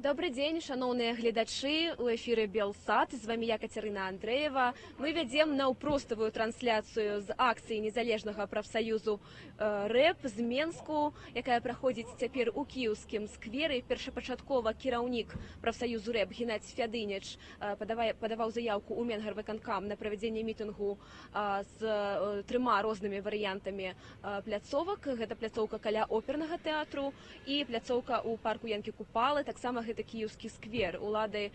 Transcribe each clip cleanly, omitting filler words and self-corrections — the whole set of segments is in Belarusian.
Добрый дзень, шаноўныя гледачы, у эфіры Белсат, з вамі я Кацярына Андрэева. Мы вядзем наўпроставую трансляцыю з акцыі незалежнага прафсаюзу рэп з Менску, якая праходзіць цяпер у кіеўскім скверы. Першапачаткова кіраўнік прафсаюзу рэп Геннадзь Фядыніч падаваў заяўку ў Менгарвыканкам на правядзенне мітынгу з трыма рознымі варыянтамі пляцовак. Гэта пляцоўка каля опернага тэатру і пляцоўка ў парку Янкі Купалы, таксама гэта кіеўскі сквер. Улады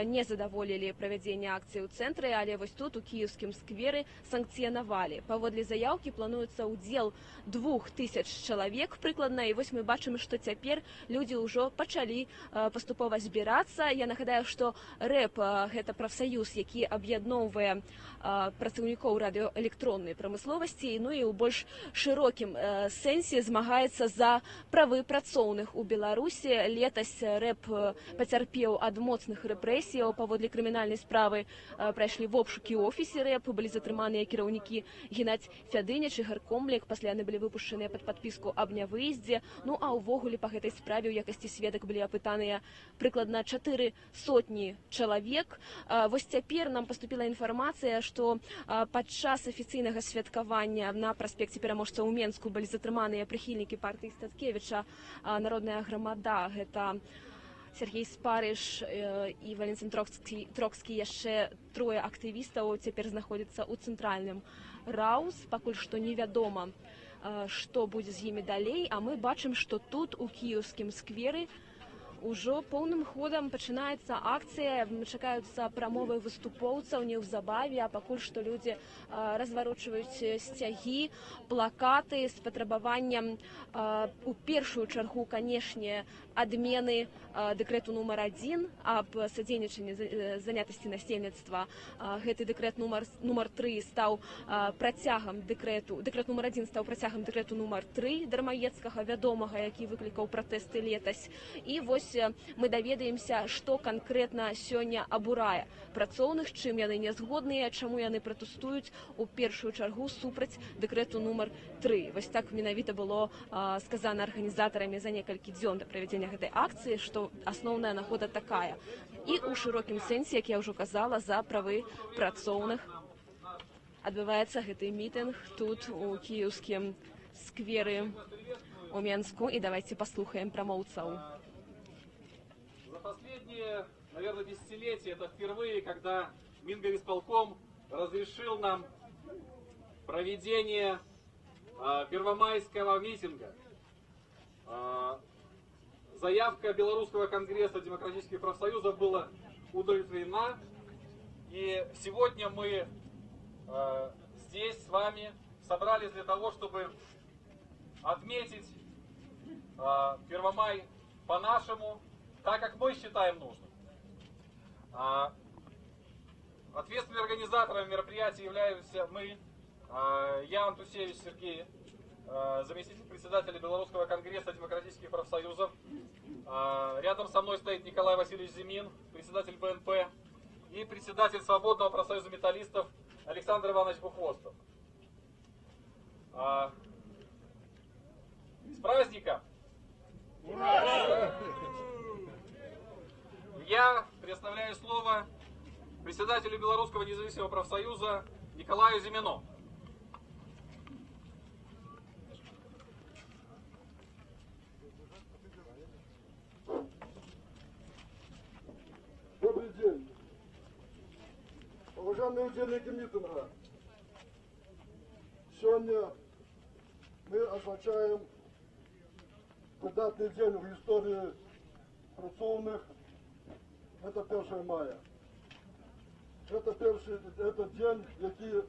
не задаволілі правядзенне акцыі ў цэнтры, але вось тут у кіеўскім скверы санкцыянавалі. Паводле заяўкі плануецца ўдзел 2000 чалавек прыкладна, і вось мы бачым, што цяпер людзі ўжо пачалі паступова збірацца. Я нагадаю, што рэп гэта прафсаюз, які аб'ядноўвае працаўнікоў радыёэлектроннай прамысловасці, ну і ў больш шырокім сэнсе змагаецца за правы працоўных у Беларусі. Летась рэп пацярпеў ад моцных рэпрэсіяў. Паводле крымінальнай справы прайшлі вобшукі ў офісе рэп, былі затрыманыя кіраўнікі Геннадзь Фядыніч і Ігар Комлек, пасля яны былі выпушчаныя пад падпіску аб нявыездзе. Ну а ўвогуле па гэтай справе ў якасці сведак былі апытаныя прыкладна 400 чалавек. Вось цяпер нам паступіла інфармацыя, што падчас афіцыйнага святкавання на праспекце Пераможцаў у Менску былі затрыманыя прыхільнікі партыі Статкевіча, Народная грамада, гэта Сергей Спарыш і Валентин Трокскі, яшчэ трое актывістаў цяпер знаходзяцца ў цэнтральным РАУС. Пакуль што невядома, што будзе з імі далей, а мы бачым, што тут у кіеўскім скверы ўжо поўным ходам пачынаецца акцыя, чакаюцца прамовы выступоўцаў неўзабаве, а пакуль што людзі разварочваюць сцягі, плакаты з патрабаванням у першую чаргу, канешне, адмены дэкрэту нумар 1 аб садзейнічанні занятасці насельніцтва. Гэты дэкрэт нумар 3 стаў працягам дэкрэт нумар 1 стаў працягам дэкрэту нумар 3 дармаедскага, вядомага, які выклікаў пратэсты летась. І вось мы даведаемся, што канкрэтна сёння абурае працоўных, чым яны не згодныя, чаму яны пратэстуюць у першую чаргу супраць дэкрэту нумар 3. Вось так менавіта было сказана арганізатарамі за некалькі дзён да правядзення гэтай акцыі, што асноўная нагода такая. І ў шырокім сэнсе, як я ўжо казала, за правы працоўных адбываецца гэты мітынг тут у кіеўскім скверы у Менску. І давайте паслухаем прамоўцаў. Последние, наверное, десятилетия это впервые, когда Мингорисполком разрешил нам проведение первомайского митинга. Заявка Белорусского конгресса демократических профсоюзов была удовлетворена. И сегодня мы здесь с вами собрались для того, чтобы отметить Первомай по-нашему, так как мы считаем нужным. Ответственными организаторами мероприятия являемся мы, я, Антусевич Сергей, заместитель председателя Белорусского конгресса демократических профсоюзов. Рядом со мной стоит Николай Васильевич Зимин, председатель БНП, и председатель Свободного профсоюза металлистов Александр Иванович Бухвостов. С праздником! Ура! Я предоставляю слово председателю Белорусского независимого профсоюза Николаю Зимину. Добрый день. Уважаемые участники митинга, сегодня мы отмечаем выдатный день в истории працоўных. Это 1 мая. Это день, який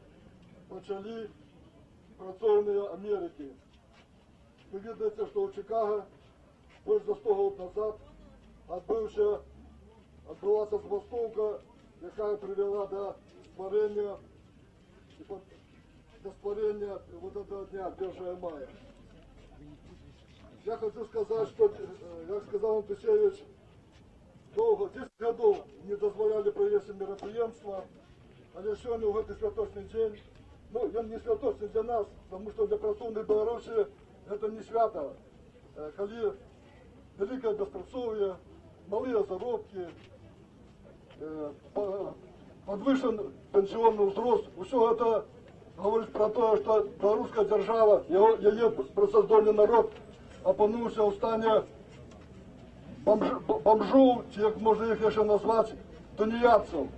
почали працоўныя Америки. Вы видите, что у Чикаго больше за 100 год назад отбылась забастовка, якая привела до створения вот этого дня, 1 мая. Я хочу сказать, что, как сказал Антусевич, долго, 10 годов не дозволяли провести мероприемства, але сегодня в этот святочный день, ну, он не святочный для нас, потому что для працоўных Беларуси это не свято. Коли великое беспрацоўе, малые заробки, подвышен пенсионный возраст. Все это говорит про то, что белорусская держава, ее присоздольный народ опинився в стані бомжу, чи як можна їх ще назвати, тунеядців.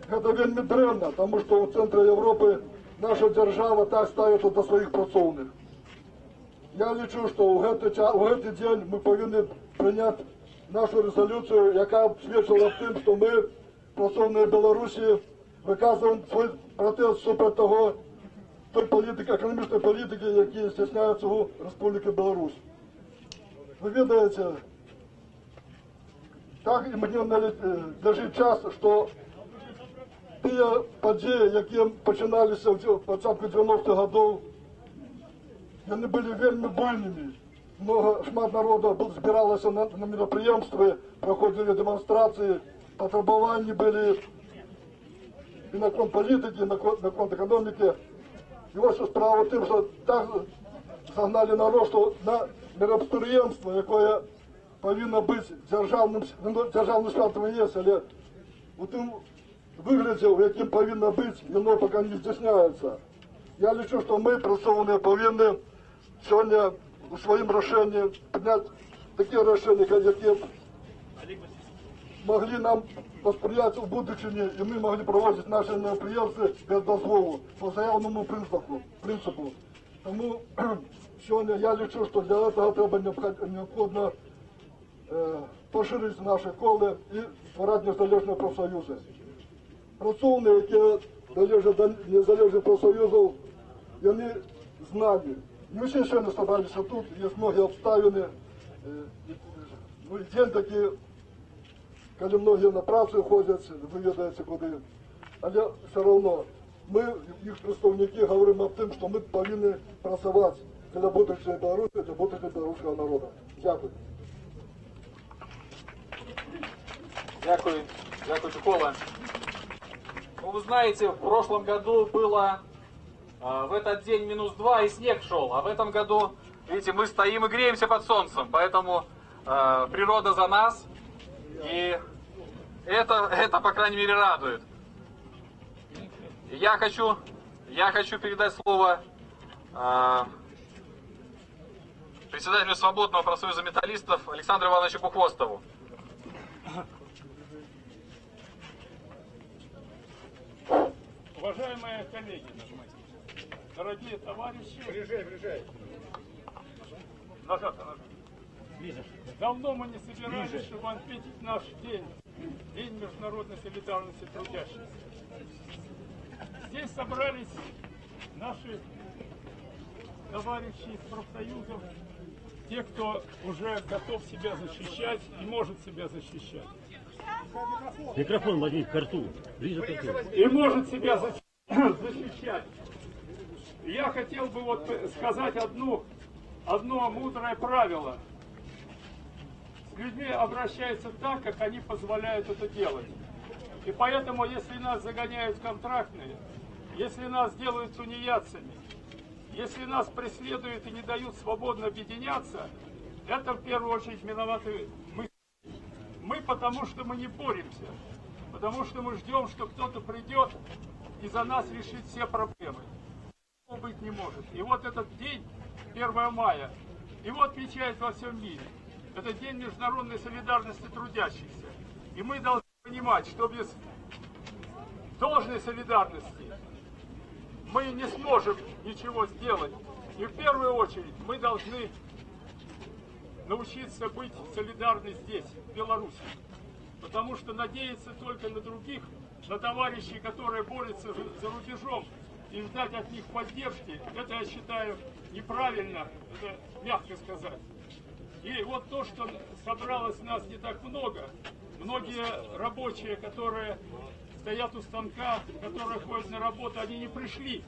Це вельми древно, тому що у центрі Європи наша держава так ставиться до своїх працовних. Я лічу, що у цей день ми повинні прийняти нашу резолюцію, яка б свідчила в тим, що ми, працовні Білорусі, виказуємо свій протест супроти той політики, економічної політики, які здійснюються у Республіці Білорусь. Ви відаєте, так і мені належить час, що ті події, які починалися в початку 90-х років, вони були вельми буйними. Шмат народу збиралося на мероприємства, проходили демонстрації, потребування були і на фронт політики, і на фронт економіки. І ось справа в тим, що так загнали народ, що на мероприємство, яке повинно бути державним святом є, але у тим вигляді, в яким повинно бути, воно поки не здійсняється. Я лічу, що ми, працовні, повинні сьогодні у своєму рішенні прийняти такі рішення, які могли нам посприяти в будущем, і ми могли проводити наші мероприємства без дозволу, по заявному принципу. Тому сьогодні я лічу, що для цього треба необхідно поширити наші коли і створити незалежні профсоюзи. Працовні, які належать до незалежних профсоюзів, вони знані. Не всі ще не зібралися тут, є многі обставини. Ну, і день такий, коли многі на працю ходять, ви відаєте куди. Але все одно ми, їх представники, говоримо об тим, що ми повинні працювати для будущої Білорусі, для будущого білоруського народу. Дякую. Дякую, Микола. Ну, вы знаете, в прошлом году было в этот день -2 и снег шел, а в этом году, видите, мы стоим и греемся под солнцем, поэтому природа за нас, и это, по крайней мере, радует. Я хочу передать слово председателю Свободного профсоюза металлистов Александру Ивановичу Бухвостову. Уважаемые коллеги, дорогие товарищи, ближай. Нажато. Давно мы не собирались, чтобы отметить наш день, День международной солидарности трудящихся. Здесь собрались наши товарищи из профсоюзов, те, кто уже готов себя защищать и может себя защищать. Микрофон возьми к рту. Ближе к рту. И может себя защищать. Я хотел бы вот сказать одно мудрое правило. С людьми обращаются так, как они позволяют это делать. И поэтому, если нас загоняют в контрактные, если нас делают тунеядцами, если нас преследуют и не дают свободно объединяться, это в первую очередь виноваты мы. Мы потому, что мы не боремся, потому что мы ждем, что кто-то придет и за нас решит все проблемы. Такого быть не может. И вот этот день, 1 мая, его отмечают во всем мире. Это день международной солидарности трудящихся. И мы должны понимать, что без должной солидарности мы не сможем ничего сделать. И в первую очередь мы должны научиться быть солидарны здесь, в Беларуси. Потому что надеяться только на других, на товарищей, которые борются за рубежом, и ждать от них поддержки, это, я считаю, неправильно, это мягко сказать. И вот то, что собралось нас не так много, многие рабочие, которые стоят у станка, которые ходят на работу, они не пришли.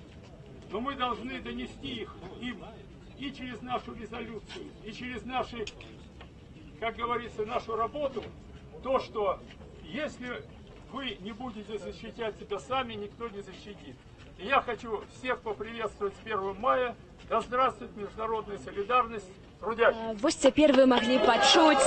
Но мы должны донести их им и через нашу резолюцию, и через наши, как говорится, нашу работу, то, что если вы не будете защищать себя сами, никто не защитит. И я хочу всех поприветствовать с 1 мая. Да здравствует международная солидарность. Вось цяпер вы маглі пачуць,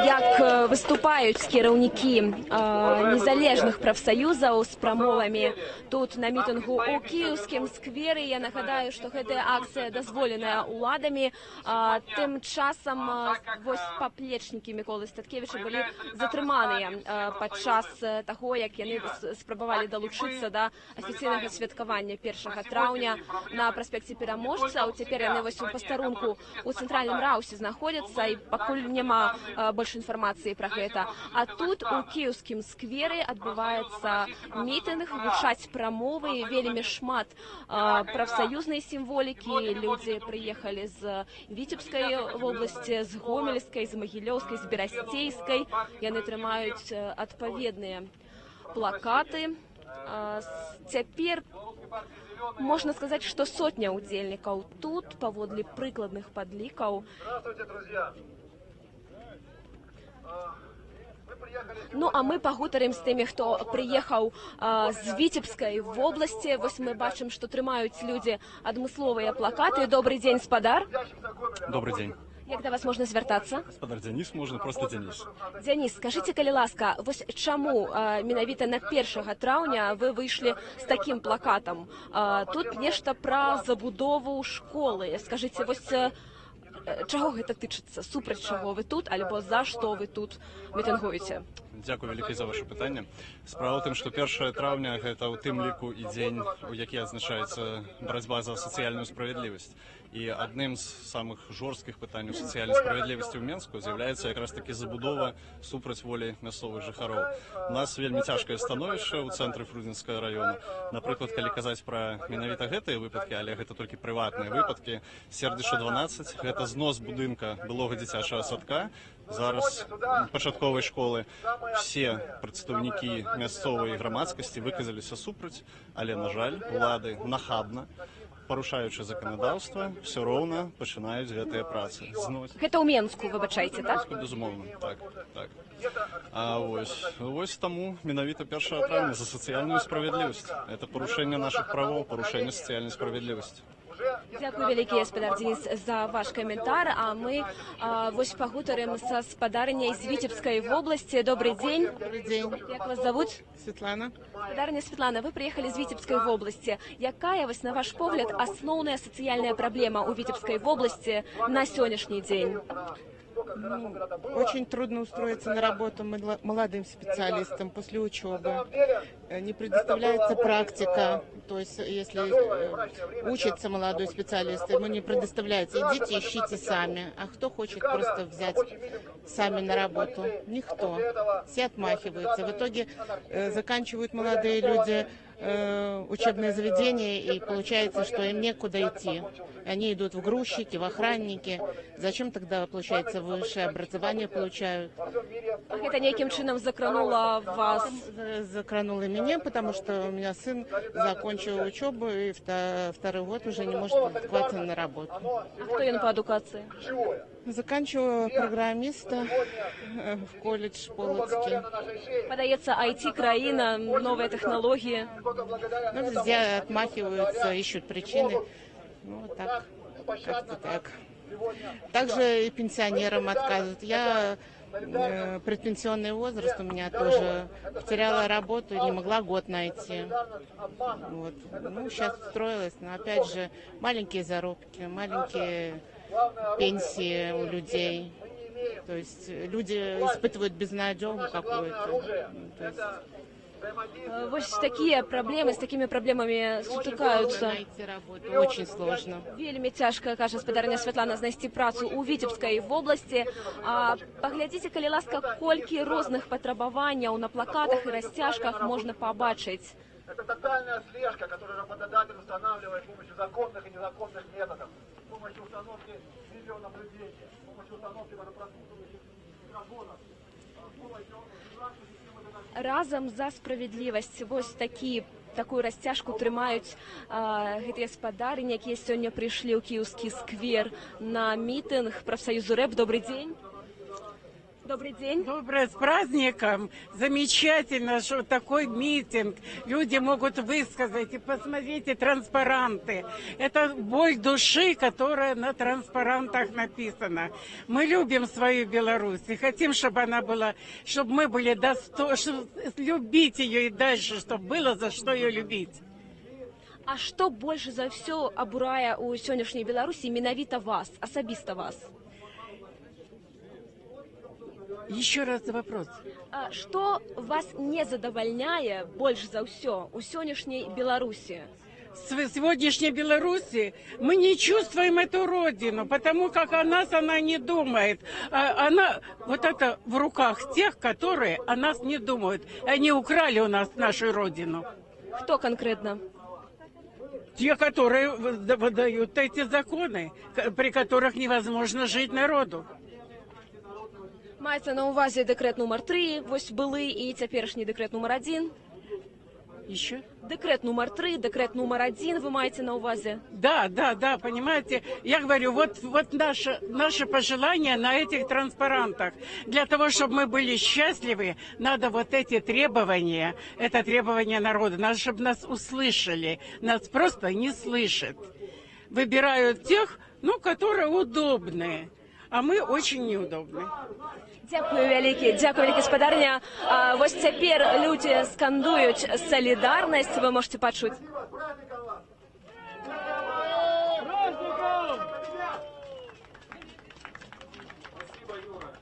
як выступаюць кіраўнікі незалежных прафсаюзаў з прамовамі тут на мітынгу ў кіеўскім скверы. Я нагадаю, што гэтая акцыя дазволеная ўладамі. Тым часам вось паплечнікі Міколы Статкевіча былі затрыманыя падчас таго, як яны спрабавалі далучыцца да афіцыйнага святкавання 1 траўня на праспекце Пераможцаў. Цяпер яны вось у пастарунку у цэнтральным раусе знаходзяцца, і пакуль няма больш інфармацыі пра гэта. А тут у кіеўскім скверы адбываецца мітынг, гучаць прамовы, вельмі шмат прафсаюзнай сімволікі. Людзі прыехалі з Віцебскай вобласці, з Гомельскай, з Магілёўскай, з Берасцейскай. Яны трымаюць адпаведныя плакаты. Цяпер можна сказаць, што сотня ўдзельнікаў тут, паводле прыкладных падлікаў. Ну, а мы пагутарым з тымі, хто прыехаў з Віцебскай вобласці. Вось мы бачым, што трымаюць людзі адмысловыя плакаты. Добрый дзень, спадар. Добрый дзень. Як да вас можна звяртацца? Спадар Дзяніс, можна проста Дзяніс. Дзяніс, скажыце, калі ласка, вось чаму менавіта на 1 траўня вы выйшлі з такім плакатам? Тут нешта пра забудову школы. Скажыце, вось чаго гэта тычыцца? Супраць чаго вы тут, альбо за што вы тут мітынгуеце? Дзякую вялікі за ваше пытанне. Справа ў тым, што 1 траўня гэта ў тым ліку і дзень, у які адзначаецца барацьба за сацыяльную справядлівасць. І адным з самых жорсткіх пытанняў сацыяльнай справядлівасці ў Менску з'яўляецца якраз такі забудова супраць волі мясцовых жыхароў. У нас вельмі цяжкае становішча ў цэнтры Фрудзенскага раёна. Напрыклад, калі казаць пра менавіта гэтыя выпадкі, але гэта толькі прыватныя выпадкі, Сердзіша 12, гэта знос будынка былога дзіцячага садка, зараз пачатковай школы. Все прадстаўнікі мясцовай грамадскасці выказаліся супраць, але, на жаль, улады нахабна, парушаючы заканадаўства, все роўна пачынаюць гэтыя працы. Гэта ў Менску, выбачайце, так? Безумоўна, так. А вось таму менавіта 1 траўня за сацыяльную справядлівасць. Это парушэнне нашых правоў, парушэнне сацыяльнай справядлівасці. Дзякую вялікі, спадар Дзяніс, за ваш каментар. А мы вось пагутарым са спадарняй з Віцебскай вобласці. Добрый дзень. Добрый дзень. Як вас зовут? Светлана. Спадарня Светлана, вы приехали з Віцебскай вобласці. Якая, вось, на ваш погляд, асноўная сацыяльная праблема ў Віцебскай вобласці на сённяшні дзень? Очень трудно устроиться на работу молодым специалистам после учебы. Не предоставляется практика. То есть, если учится молодой специалист, ему не предоставляется. Идите, ищите сами. А кто хочет просто взять сами на работу? Никто. Все отмахиваются. В итоге заканчивают молодые люди учебное заведение, и получается, что им некуда идти. Они идут в грузчики, в охранники. Зачем тогда, получается, высшее образование получают? А это неким чином закрануло вас? Закрануло меня, потому что у меня сын закончил учебу, и второй год уже не может адекватно на работу. А кто он по адукации? Заканчиваю программиста в колледж Полоцкий. Подается IT-краина, новые технологии. Ну, везде отмахиваются, ищут причины. Ну, вот так, как-то так. Также и пенсионерам отказывают. Я предпенсионный возраст у меня тоже. Потеряла работу и не могла год найти. Вот. Ну, сейчас устроилась, но опять же маленькие заработки, маленькие пенсии у людей. То есть люди испытывают безнадёгу какую-то. Вот такие проблемы, с такими проблемами сутыкаются. Найти работу очень сложно. Вельмі цяжка, кажа спадарня Святлана, знайсці працу ў Віцебскай вобласці. Паглядзіце, калі ласка, колькі розных патрабаванняў на плакатах і расцяжках можна побачыць. Это тотальная слежка, которую работодатель устанавливает с помощью законных и незаконных методов, с помощью установки видеонаблюдения, с помощью установки водопросутствующих микрофонов, с помощью Разам за справядлівасць. Вось такую расцяжку трымаюць гэтыя спадарні, якія сёння прыйшлі ў кіеўскі сквер на мітынг прафсаюзу рэп. Добрый дзень. Добрый день. Доброе, с праздником. Замечательно, что такой митинг. Люди могут высказать. И посмотрите, транспаранты. Это боль души, которая на транспарантах написана. Мы любим свою Беларусь и хотим, чтобы она была, чтобы мы были достойны, любить ее и дальше, чтобы было за что ее любить. А што больш за ўсё абурае ў сённяшняй Беларусі менавіта вас, асабіста вас? Еще раз вопрос. Што вас не задавальняе больш за ўсё у сённяшняй Беларусі? В сегодняшней Беларуси мы не чувствуем эту родину, потому как о нас она не думает. Она вот это в руках тех, которые о нас не думают. Они украли у нас нашу родину. Кто конкретно? Те, которые выдают эти законы, при которых невозможно жить народу. Маецца на ўвазе дэкрэт нумар 3, вось былы і цяперашні дэкрэт нумар 1. Еще? Дэкрэт нумар 3, дэкрэт нумар 1 вы маеце на ўвазе? Да, понимаете, я говорю, вот наше пожелание на этих транспарантах. Для того, чтобы мы были счастливы, надо вот эти требования, это требования народа, надо, чтобы нас услышали. Нас просто не слышат. Выбирают тех, которые удобные, а мы очень неудобны. Дякую вялікі, спадарня. Вось цяпер людзі скандуюць салідарнасць, вы можете пачуць. Спасибо, Юра.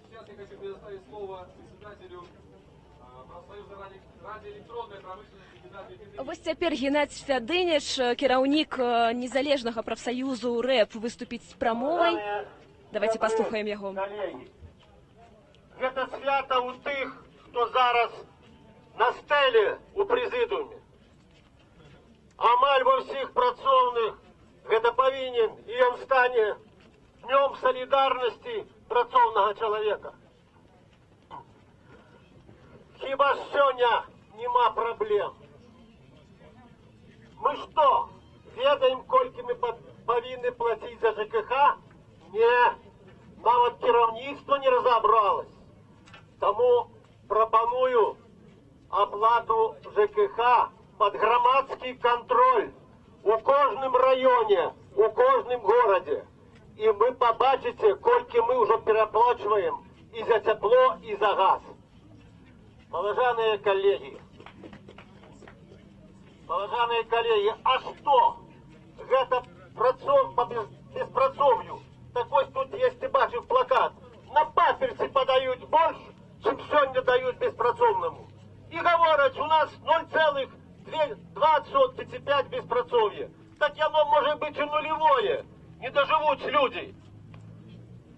Сейчас я хочу предоставить слово председателю профсоюза радиоэлектронной промышленности Геннадию. Вось цяпер Геннадзь Фядыніч, кіраўнік незалежнага прафсаюзу РЭП, выступіць з прамовай. Давайте послухаем яго. Гэта свята ў тых, хто зараз на стэле у прэзідыуме. Амаль ва ўсіх працоўных гэта павінен і ён стане днём салідарнасці працоўнага чалавека. Хіба ж сёння нема праблем? Мы што, ведаем, колькі мы павінны плаціць за ЖКХ? Не, нават кіраўніцтва не разабралось. Таму прапаную аплату ЖКХ под грамадскі контроль у кожным раёне, у кожным горадзе. І мы побачыце, колькі мы ўжо пераплачваем і за цяпло, і за газ. Паважаныя калегі, а што? Гэта по беспрацоўю. Так вось тут, если бачыў плакат, на паперці падаюць больш, чым сёння даюць беспрацоўнаму. І гавораць, у нас 0,2% беспрацоўе. Так яно можа быць і нулевое. Не доживуць людзі.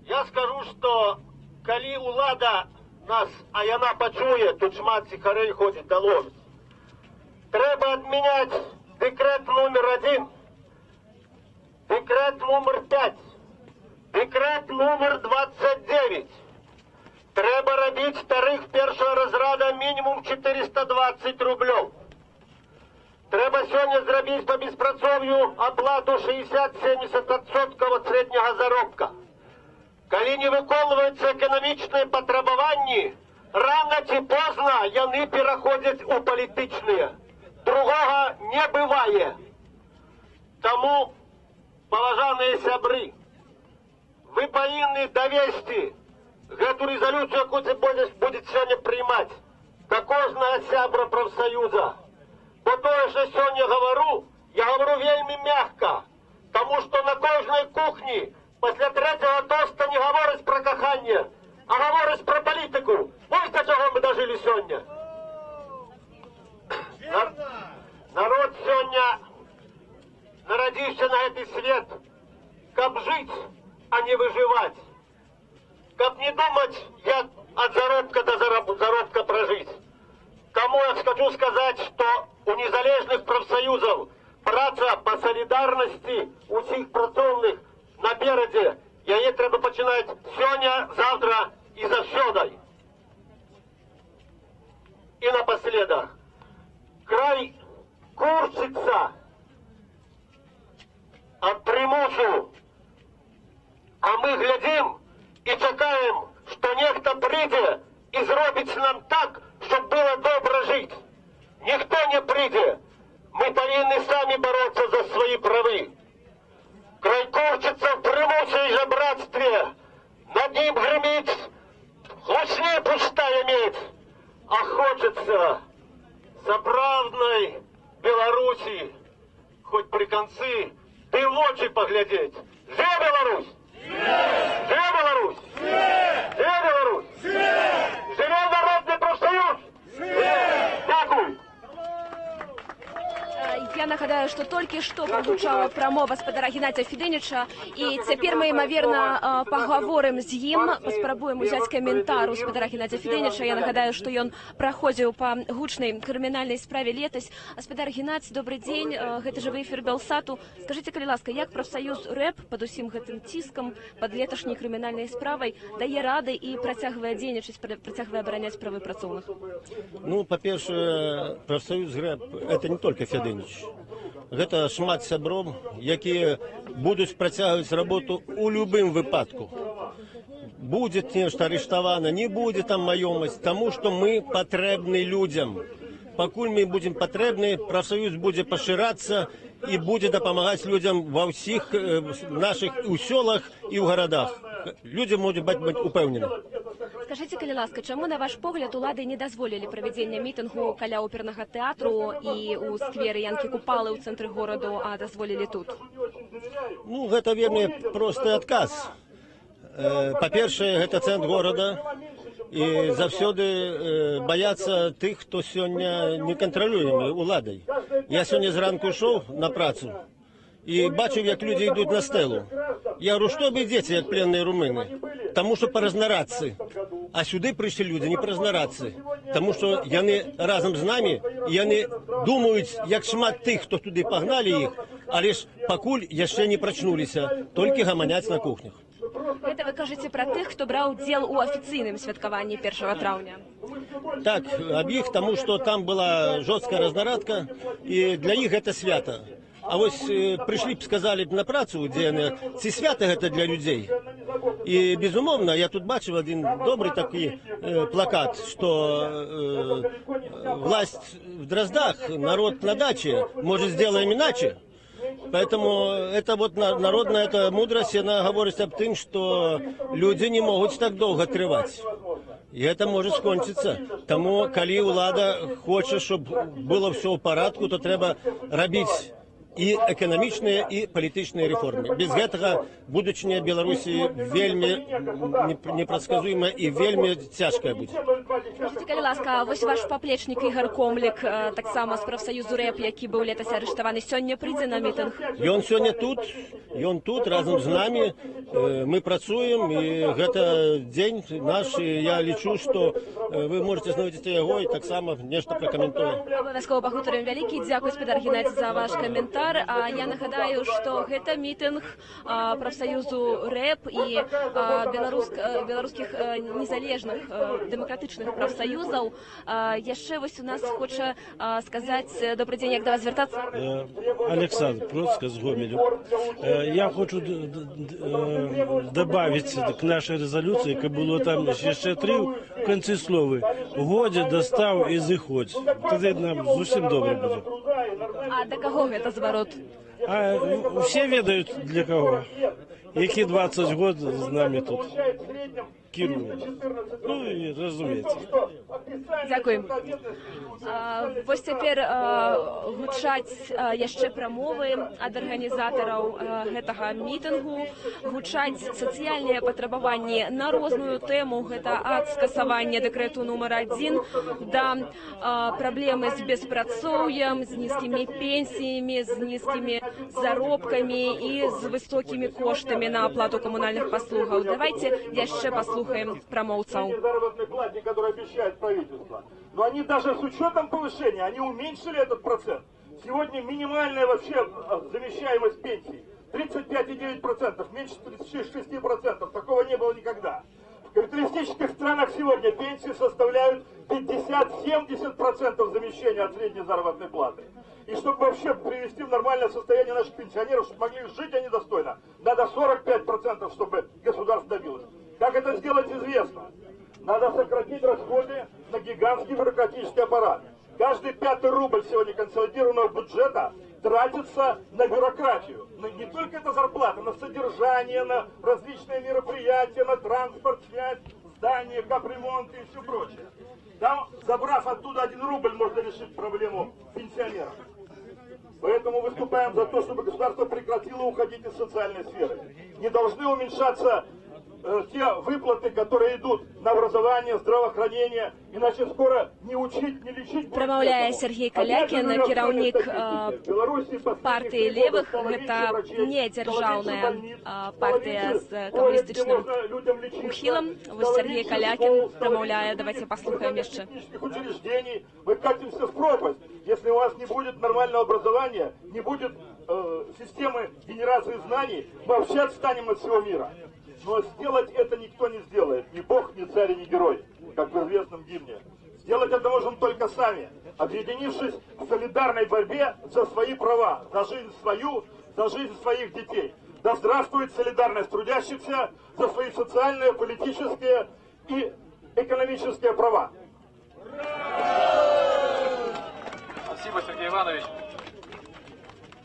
Я скажу, што калі ўлада нас, а яна пачуе, тут шмат ціхарэй ходзіць даложыць. Трэба адмяняць дэкрэт номер 1, дэкрэт номер 5, дэкрэт номер 29. Трэба рабіць тарыф першага разрада мінімум 420 рублёў. Трэба сёння зрабіць па беспрацоўю аплату 60-70% ад срэдняга заробка. Калі не выконваюцца эканамічныя патрабаванні, рана ці позна яны пераходзяць у палітычныя. Другога не бывае. Таму, паважаныя сябры, вы павінны давесці гэту резолюцию, якую будзе сёння приймаць, да кожнага сябра прафсаюза. Бо тое, што сёння я говорю вельмі мягка, таму што на кожнай кухні пасля трэцяга тоста не гавораць пра каханне, а гавораць пра палітыку. Вось да чаго мы дажылі сёння. Народ сёння нарадзіўся на гэты свет, каб жыць, а не выжываць. Каб не думать, як от заробка до заробка прожить. Кому я хочу сказать, что у незалежных профсоюзов праца по солидарности усіх працоўных наперадзе. Яе трэба пачынаць сёння, завтра и заўсёды. И напоследок. Край курчится от примусу, а мы глядим и чакаем. чакаем, что некто придзе и зробить нам так, чтобы было добро жить. Никто не придзе. Мы повинны сами бороться за свои правы. Край корчится в примусе и жебратстве. Над ним гремит гласнее пустая медь. А хочется заправдной Беларуси, хоть при концы, ты в очи поглядеть. Где Беларусь? Где Беларусь? Где Беларусь? Живе Народный профсоюз! Дякую! Я нагадаю, што толькі што прагучала прамова спадара Геннадзя Федыніча, і цяпер мы, імаверна, пагаворым з ім, паспрабуем узяць каментар у спадара Геннадзя Федыніча. Я нагадаю, што ён праходзіў па гучнай крымінальнай справе летась. Спадар Геннадзь, добрый дзень, гэта жывы эфір Белсату. Скажыце, калі ласка, як прафсаюз РЭП пад усім гэтым ціскам, пад леташняй крымінальнай справай дае рады і працягвае дзейнічаць, працягвае абараняць правы працоўных? Ну, па-першае, прафсаюз РЭП – это не только Федыніч. Гэта шмат сяброў, якія будуць працягваць работу ў любым выпадку. Будзе нешта арыштавана, не будзе там маёмасць, таму што мы патрэбны людзям. Пакуль мы будзем патрэбны, прафсаюз будзе пашырацца і будзе дапамагаць людзям ва ўсіх нашых у сёлах і ў гарадах. Людзі могуць быць упэўнены. Скажыце, калі ласка, чаму, на ваш погляд, улады не дазволілі правядзення мітынгу каля опернага тэатру і ў скверы Янкі Купалы ў цэнтры гораду, а дазволілі тут? Ну, гэта вельмі просты адказ. Па-першае, гэта цэнтр горада, і заўсёды баяцца тых, хто сёння не кантралюемы уладай. Я сёння зранку ішоў на працу і бачыў, як людзі ідуць на стэлу. Я говорю, што вы ідзеце, як пленныя румыны? Таму што па разнарадцы. А сюды прыйшлі людзі не па разнарадцы. Таму што яны разам з намі, яны думаюць, як шмат тых, хто туды пагналі іх, але ж пакуль яшчэ не прачнуліся, толькі гаманяць на кухнях. Гэта вы кажаце пра тых, хто браў удзел у афіцыйным святкаванні 1 траўня? Так, аб іх, таму што там была жорсткая разнарадка, і для іх гэта свята. А вось прыйшлі б, сказалі б на працу, дзе яны, ці свята гэта для людзей. І, безумоўна, я тут бачыў адзін добры такі плакат, што власть в Дроздах, народ на даче, может, сделаем иначе. Поэтому это вот народная эта мудрость, она говорит об том, что люди не могут так долго трывать. И это может скончиться. Тому, коли улада хочет, чтобы было все в порядку, то треба робить і эканамічныя і палітычныя рэформы. Без гэтага будучыня Беларусі вельмі непрадказуемая і вельмі цяжкая будзе. Скажыце, калі ласка, вось ваш паплечнік Ігор Комлік, таксама з прафсаюзу РЭП, які быў летась арыштаваны, сёння прыйдзе на мітынг? Ён сёння тут разам з намі. Мы працуем, і гэта дзень наш, і я лічу, што вы можете знайсці яго і таксама нешта пракаментуе. Абавязкова пагутарым. Вялікі дзякуй, спадар Геннадзь, за ваш каментар. А я нагадаю, што гэта мітынг прафсаюзу РЭП і беларускіх незалежных дэмакратычных прафсаюзаў. Яшчэ вось у нас хоча сказаць, добрый дзень, як да вас звяртацца? Александр Процка з Гомелю. Я хочу добавить к нашей резолюции, как было там еще 3 в конце слова. Годі достав і зиходь. Тоді нам зовсім добре буде. А до кого гэта зварот? А всі ведають для кого. Які 20 років з нами тут керують. Ну і розумієте. Дякую. Вось цяпер гучаць яшчэ прамовы ад арганізатараў гэтага мітынгу, гучаць сацыяльныя патрабаванні на розную тэму. Гэта ад скасавання дэкрэту нумар 1 да праблемы з беспрацоўем, з нізкімі пенсіямі, з нізкімі заробкамі і з высокімі коштамі на аплату камунальных паслугаў. Давайте яшчэ паслухаем прамоўцаў. Но они даже с учетом повышения, они уменьшили этот процент. Сегодня минимальная вообще замещаемость пенсий 35,9%, меньше 36%. Такого не было никогда. В капиталистических странах сегодня пенсии составляют 50-70% замещения от средней заработной платы. И чтобы вообще привести в нормальное состояние наших пенсионеров, чтобы могли жить они достойно, надо 45%, чтобы государство добилось. Как это сделать, известно. Надо сократить расходы на гигантский бюрократический аппарат. Каждый 5-й рубль сегодня консолидированного бюджета тратится на бюрократию. Но не только это зарплата, на содержание, на различные мероприятия, на транспорт, связь, здания, капремонт и все прочее. Там, забрав оттуда 1 рубль, можно решить проблему пенсионеров. Поэтому выступаем за то, чтобы государство прекратило уходить из социальной сферы. Не должны уменьшаться те выплаты, которые идут на образование, здравоохранение, иначе скоро не учить, не лечить. Прамаўляе Сергей Калякін, кіраўнік партыі левых. Гэта не дзяржаўная партыя з камуністычным ухілам. Вось Сергей Калякін прамаўляе. Давайте паслухаем яшчэ. Мы катимся в пропасть, если у вас не будет нормального образования, не будет системы генерации знаний, мы вообще отстанем от всего мира. Но сделать это никто не сделает. Ни бог, ни царь, ни герой, как в известном гимне. Сделать это можем только сами, объединившись в солидарной борьбе за свои права, за жизнь свою, за жизнь своих детей. Да здравствует солидарность трудящихся за свои социальные, политические и экономические права. Спасибо, Сергей Иванович.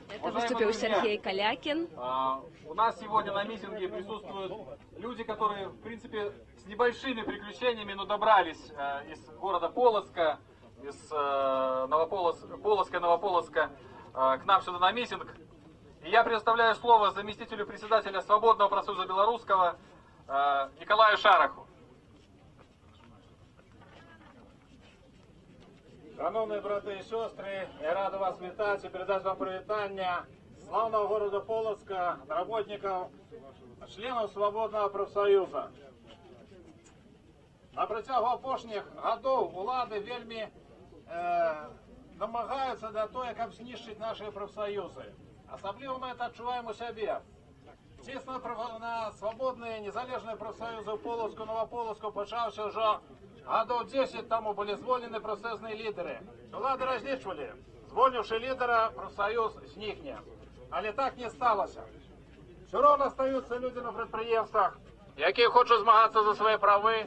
Это выступил Сергей Калякин. У нас сегодня на митинге присутствуют люди, которые, в принципе, с небольшими приключениями, но добрались из города Полоцка, из Новополоцка к нам сюда на митинг. И я предоставляю слово заместителю председателя Свободного профсоюза Белорусского Николаю Шараху. Шановні брати і сестри, я рад вас вітати і передати вам привітання славного города Полоцка, работників, членів Свободного профсоюзу. На протягу опошніх годів влади вельми намагаються для того, як знищити наші профсоюзи. Особливо ми це відчуваємо у себе. Чесно, на свободні, незалежні профсоюзи в Полоцку, Новополоцку почався вже годов 10 тому были звольнены профсоюзные лидеры. Влады различивали, звольнивши лидера, профсоюз зникне. Але так не сталося. Все равно остаются люди на предприятиях, які хочуть змагатися за свої прави,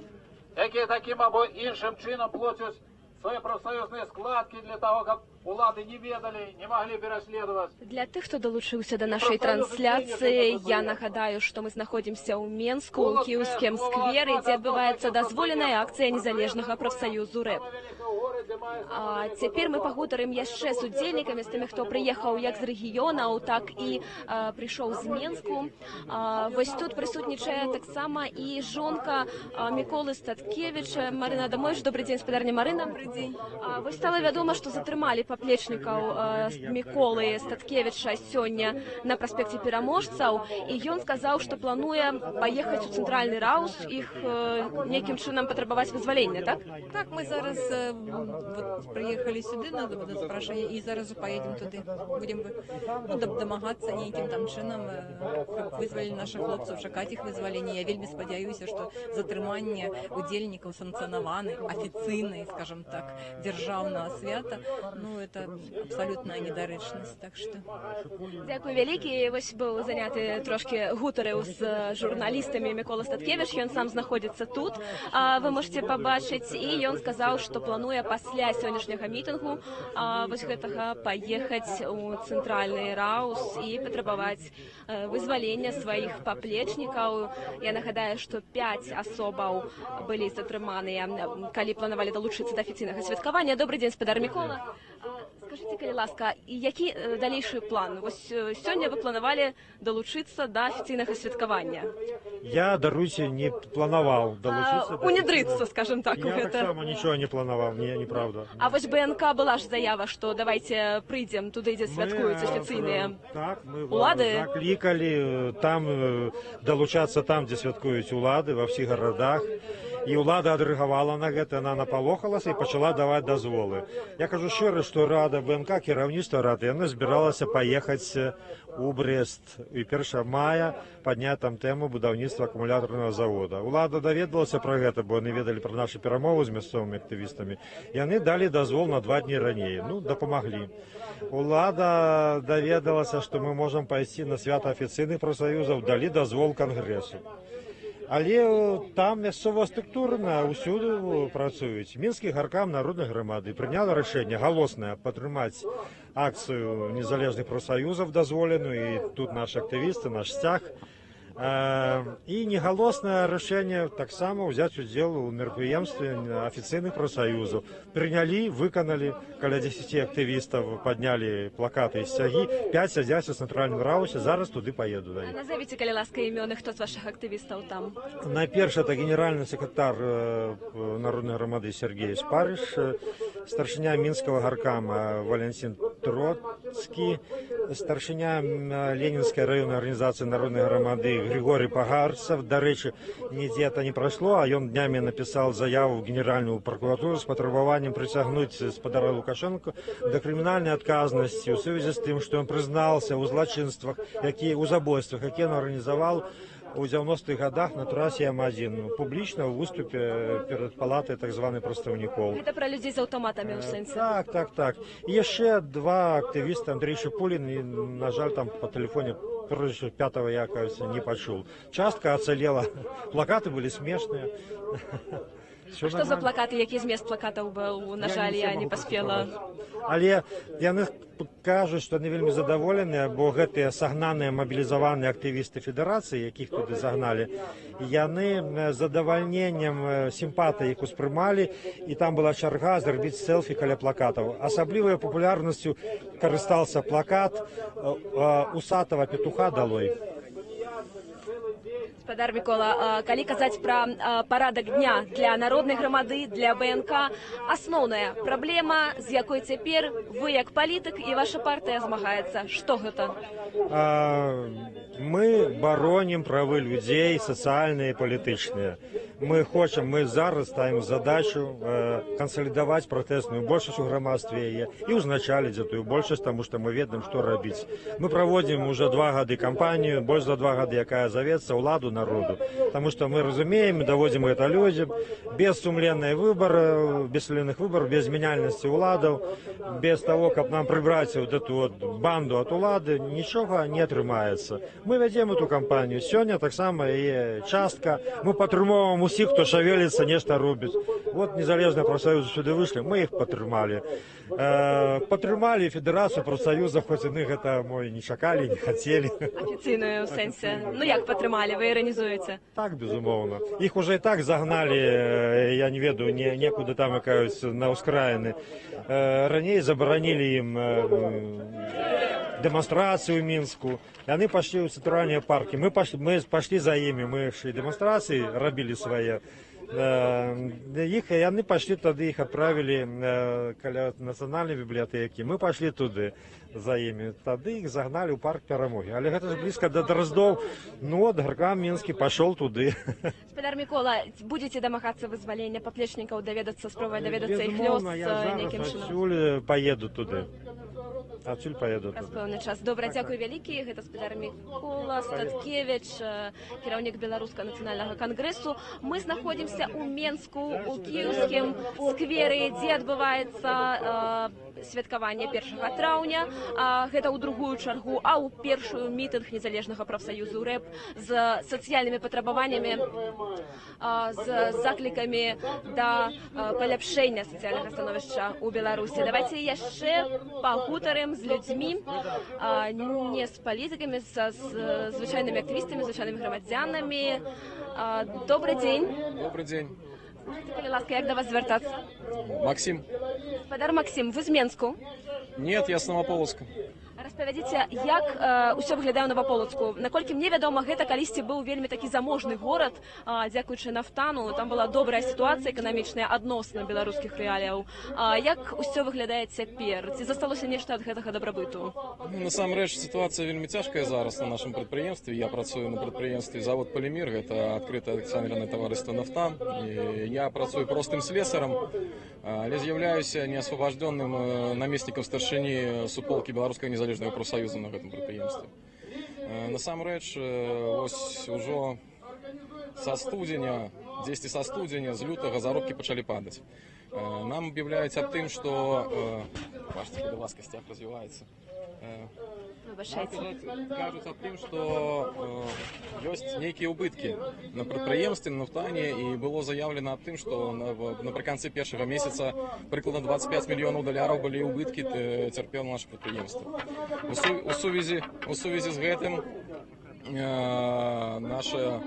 які таким або іншим чином платять свої профсоюзні складки для того, щоб улады не ведали, не могли переследовать. Для тых, хто далучыўся да нашай трансляцыі, я нагадаю, што мы знаходзімся ў Менску, у кіеўскім скверы, дзе адбываецца дазволеная акцыя незалежнага прафсаюзу РЭП. Цяпер мы пагутарым яшчэ з удзельнікамі, з тымі, хто прыехаў як з рэгіёнаў, так і прыйшоў з Менску. Вось тут прысутнічае таксама і жонка Міколы Статкевіча, Марына Адамович. Добрый дзень, спадарня Марына. Вось стала вядома, што затрымалі паплечнікаў Міколы Статкевіча сёння на праспекце Пераможцаў, і ён сказаў, што плануе паехаць у цэнтральны раус, іх нейкім чынам патрабаваць вызвалення, так? Так, мы зараз приехали сюда на запрошение и зараз поедем туда. Будем домагаться неким там чином, вызвали наших хлопцев, шукать их вызволения. Я вельми сподіваюся, что затрымання удельников санкционованы, официальные, скажем так, державного свята. Ну, это абсолютная недарэчнасць, так что... Дякую вялікі. Вось быў заняты трошки гутарыў з журналістамі Мікола Статкевіч, ён сам знаходзіцца тут, вы можете пабачыць, і ён сказаў, што плануе пасля сённяшняга мітынгу вось гэтага паехаць у цэнтральны раус і патрабаваць вызвалення сваіх паплечнікаў. Я нагадаю, што 5 асобаў былі затрыманыя, калі планавалі далучыцца да афіцыйнага святкавання. Добрый дзень, спадар Мікола. Скажите, калі ласка, які далейшы план? Вось сёння вы планавалі далучыцца да афіцыйнага святкавання. Я, даруйте, не планаваў далучыцца. Унядрыцца, скажем так, у гэта. Я таксама нічого не планаваў, неправда. А вось БНК была ж заява, што давайте прыйдзем туды, дзе святкуюць афіцыйныя улады. Мы заклікалі там далучацца там, дзе святкуюць улады, ва ўсіх гарадах. І ўлада адрэагавала на гэта, яна напалохалася і пачала даваць дазволы. Я кажу шчыра, што рада БНК, кіраўніцтва рады, яна збіралася паехаць у Брест і 1 мая падняць там тэму будаўніцтва акумулятарнага завода. Улада даведалася пра гэта, бо яны ведалі пра нашы перамовы з мясцовымі актывістамі. Яны далі дазвол на 2 дні раней. Ну, дапамаглі. Улада даведалася, што мы можам пайсці на свята афіцыйных прафсаюзаў, далі дазвол Кангрэсу. Але там мясцовая структура ўсюды працуюць. Мінскі гаркам народнай грамады прыняла рашэнне галоснае падтрымаць акцыю незалежных прафсаюзаў дазволеную, і тут наши актывісты, наш сцяг. І негалоснае рашэнне таксама ўзяць удзел у мерапрыемстве афіцыйных прафсаюзаў. Прынялі, выканалі, каля 10 актывістаў паднялі плакаты і сцягі, 5 сядзяць у цэнтральным раусе, зараз туды паеду. Назовите, калі ласка, імёны, хто з ваших актывістаў там? Найперш, это генеральны сакратар народнай грамады Сергей Спарыш, старшыня мінскага гаркама Валентин Троцкі, старшыня Ленінскай раённай арганізацыі народнай грамады Григорий Пагарцев. До речи, нигде это не прошло, а он днями написал заяву в Генеральную прокуратуру с потребованием притягнуть господара Лукашенко до криминальной отказности в связи с тем, что он признался у злочинствах, у забойствах, какие он организовал у 90-х годах на трассе М1, публично в выступе перед палатой так званых представников. Это про людей с автоматами у сенсе. Так. И еще два активиста, Андрей Шипулин, и, на жаль, там по телефоне пятого я, кажется, не почул. Частка оцелела, плакаты были смешные. Что за плакаты, який змест плакатаў быў? На жаль, я не паспела. Але яны кажуць, што яны вельмі задаволеныя, бо гэтыя сагнаныя мабілізаваныя актывісты федэрацыі, якіх туды загналі, яны з задавальненнем сімпатыі іх успрымалі, і там была чарга зрабіць селфі каля плакатаў. Асаблівай папулярнасцю карыстаўся плакат «Усатого петуха долой». Гаспадар Мікола, калі казаць пра парадак дня для народнай грамады, для БНК, асноўная праблема, з якой цяпер вы як палітык і ваша партыя змагаецца. Што гэта? Мы баронім правы людзей, сацыяльныя і палітычныя. Мы зараз ставім задачу кансалідаваць пратэсную большасць у грамадстве яе і ўзначаліць гэтую большасць, таму што мы ведаем, што рабіць. Мы праводзім уже 2 гады кампанію, больш за 2 гады, якая завецца ўладу народу. Таму што мы разумеем, мы даводзім гэта людзям, без сумленных выбараў, без змяняльнасці ўладаў, без того, каб нам прыбраць вот эту банду ад улады, нічога не атрымаецца. Мы вядзем эту кампанію. Сёння таксама яе частка. Мы падтрымоўваем усіх, хто шавеліцца, нешта робіць. Вот незалежныя прафсаюзы сюды выйшлі, мы іх падтрымалі. Падтрымалі федэрацыю прафсаюзаў, хоць яны гэта не чакалі, не хацелі. Афіцыйную ў сэнсе. Ну як падтрымалі, вы іранізуеце? Так, безумоўна. Іх уже і так загналі, я не ведаю, некуды там, кажуць, на ўскраіны. Раней забаранілі ім дэманстрацыю ў Мінску. Яны пашлі ў цэнтральныя паркі. Мы пашлі за імі, мы ж і дэманстрацыі рабілі свае. Яны пашлі тады, іх адправілі каля нацыянальнай бібліятэкі. Мы пашлі туды за імі. Тады іх загналі ў парк Перамогі. Але гэта ж блізка да Дроздоў. Ну от гаркам мінскі пашоў туды. Гаспадар Мікола, будзеце дамагацца вызвалення паплечнікаў, спробаваць даведацца іх лёс нейкім чынам? Адсюль паеду туды. Адсюль паеду туды. Праз пэўны час. Добра, дзякуй вялікі. Гэта гаспадар Мікола Статкевіч, кіраўнік Беларускага нацыянальнага кангрэсу. Мы знаходзімся ў Менску, у кіеўскім скверы, дзе адбываецца святкаванне 1 траўня. Гэта ў другую чаргу, а ў першую мітынг незалежнага прафсаюзу РЭП з сацыяльнымі патрабаваннямі, з заклікамі да паляпшэння сацыяльнага становішча ў Беларусі. Давайце яшчэ пагутарым з людзьмі, не з палітыкамі, з звычайнымі актывістамі, звычайнымі грамадзянамі. Добрый дзень. Добрый дзень. Калі ласка, як да вас звяртацца? Максим. Гаспадар Максим, вы з Менску? Нет, я з Новополоцка. Распавядзіце, як ўсё выглядае ў Новополоцку. Наколькі мне вядома, гэта калісьці быў вельмі такі заможны горад, дзякуючы нафтану. Там была добрая сітуацыя эканамічная адносна беларускіх рэаліяў. Як ўсё выглядае цяпер? Ці засталося нешта ад гэтага дабрабыту? Насамрэч, сітуацыя вельмі цяжкая зараз на нашым прадпрыемстве. Я працую на прадпрыемстве завод «Полимир», гэта адкрытае акцыянернае таварыства «Нафтан». Я працую простым слесарам, але з'яўляюся неасвабаждённым намеснікам старшыні суполкі Беларускага незалежнага прафсаюза на гэтым прадпрыемстве. Насамрэч, ось ужо са студзеня, 10 са студзеня, з лютага заробкі пачалі падаць. Нам объявляюць аб тым, што бачыце, калі вас касцяк развіваецца. Кажуць аб тым, што ёсць нейкія ўбыткі на прадпрыемстве, на нафтане, і было заявлена аб тым, што напрыканцы першага месяца прыкладна 25 мільёнаў долараў былі ўбыткі цярпела наше прадпрыемства. У сувязі з гэтым наши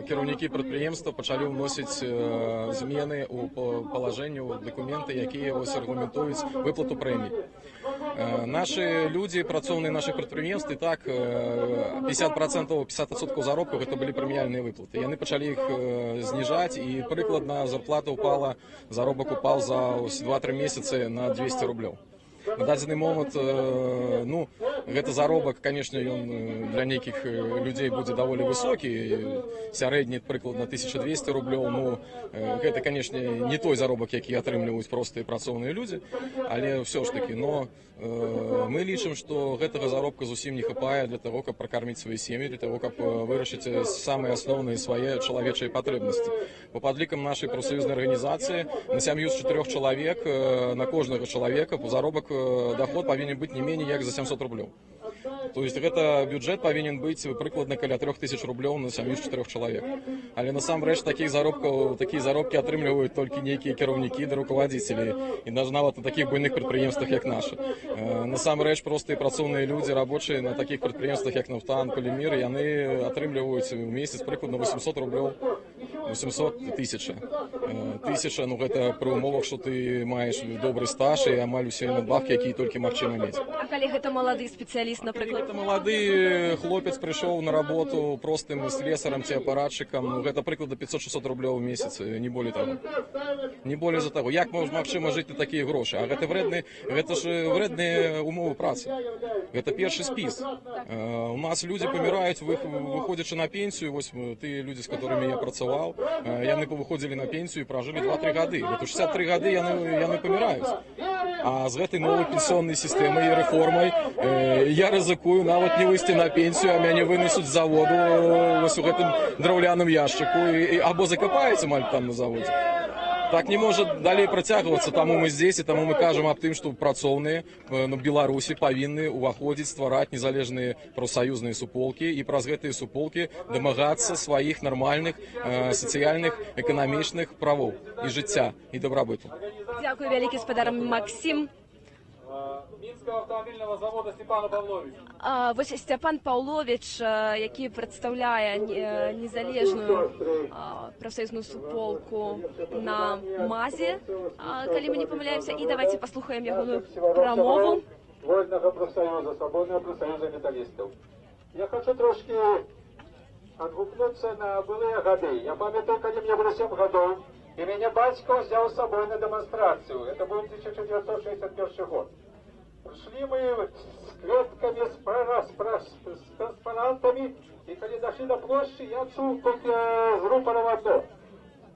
кіраўнікі прадпрыемства пачалі ўносіць змены ў палажэнні, ў дакументы, якія рэгламентуюць выплату прэмій. Наши люди, працоўныя наших прадпрыемств, і так 50% заробкаў гэта былі прэміяльныя выплаты. Яны пачалі іх зніжаць, і прыкладна зарплата упала, заробак упал за 2-3 месяцы на 200 рублёў. На дадзены момант, ну, гэта заробак, конечно, ён для нейкіх людзей будзе даволі высокі, сярэдні прыкладна 1200 рублёў, ну, гэта, конечно, не той заробак, які атрымліваюць простыя працоўныя людзі, але ўсё ж такі, но мы лічым, што гэтага заробка зусім не хапае для того, каб пракарміць свае сем'і, для того, каб вырашыць самыя асноўныя свае чалавечыя патрэбнасці. По падлікам нашай прафсаюзнай арганізацыі, на сям'ю з 4 чалавек, на кожнага чалавека заробак доход повинен быть не менее як за 700 рублёў. То есть гэта бюджет повинен быть прыкладна каля 3000 рублёў на сям'ю з 4 чалавек. Але насамрэч такія заробкі атрымліваюць толькі нейкія кіраўнікі да руководителі, і нават на такіх буйных прадпрыемствах, як нашы. Насамрэч простыя працоўныя людзі, рабочыя на такіх прадпрыемствах, як Нафтан, Полимир, яны атрымліваюць у месяц прыкладна 800 рублёў. 800 тысяча, ну гэта пры умовах, што ты маеш добры стаж і амаль усе надбавкі, якія толькі магчыма мець. А калі гэта малады спецыяліст, напрыклад? Гэта малады хлопец прыйшоў на работу простым слесарам ці апаратчыкам, ну гэта прыкладна 500-600 рублёў у месяц, не болей таго. Не болей за таго. Як магчыма жыць на такія грошы? А гэта ж вредныя умовы працы. Гэта першы спіс. У нас людзі паміраюць, выходзячы на пенсію, вось тыя людзі, з которымі я працаваў, яны повыходзілі на пенсію і пражылі 2-3 гады. Гэта 63 гады яны паміраюць. А з гэтай новай пенсіоннай сістэмай і рэформай я рызыкую нават не выйсці на пенсію, а мяне вынесуць з заводу вось у гэтым драўляным яшчыку або закапаюць амаль там на заводзе. Так не может далей працягвацца, таму мы здесь, і таму мы кажам аб тым, што працоўныя на Беларусі павінны ўваходзіць, ствараць незалежныя прафсаюзныя суполкі і праз гэтыя суполкі дамагацца сваіх нармальных сацыяльных, эканамічных правоў і жыцця, і дабрабыту. Дзякую вялікі, спадар Максім. Мінскага аўтамабільнага завода Степана Павлович. Вось Степан Павлович, які прадстаўляе незалежную прафсаюзную суполку на МАЗе, калі мы не памыляемся, і давайте паслухаем ягоную прамову. Вольнага прафсаюза, свабоднага прафсаюза металістаў. Я хочу трошки адгукнуцца на былыя гады. Я памятаю, калі мне было 7 гадоў, и меня батька взял с собой на демонстрацию. Это был 1961 год. Пришли мы с клетками, с транспарантами, и когда дошли до площади, я чул только с рупором одно.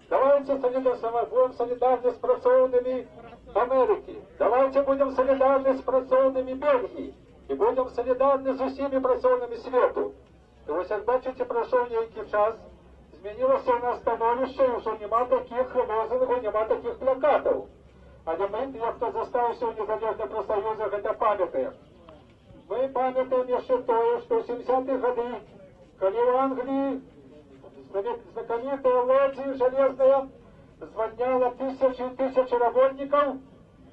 Давайте будем солидарны с працоўнымі Америки. Давайте будем солидарны с працоўнымі Бельгии. И будем солидарны с усімі працоўнымі свету. И вот, как бачите, прошел некий час, змянілася у нас становище, і вже нема таких лозунгів, нема таких плакатів. Але ми, як хто заставився у незалежних профсоюзах, це пам'ятаємо. Ми пам'ятаємо ще те, що в 70-ті годы, коли в Англії знаменитая лодзі железная звольняла тысячи и тысячи работников,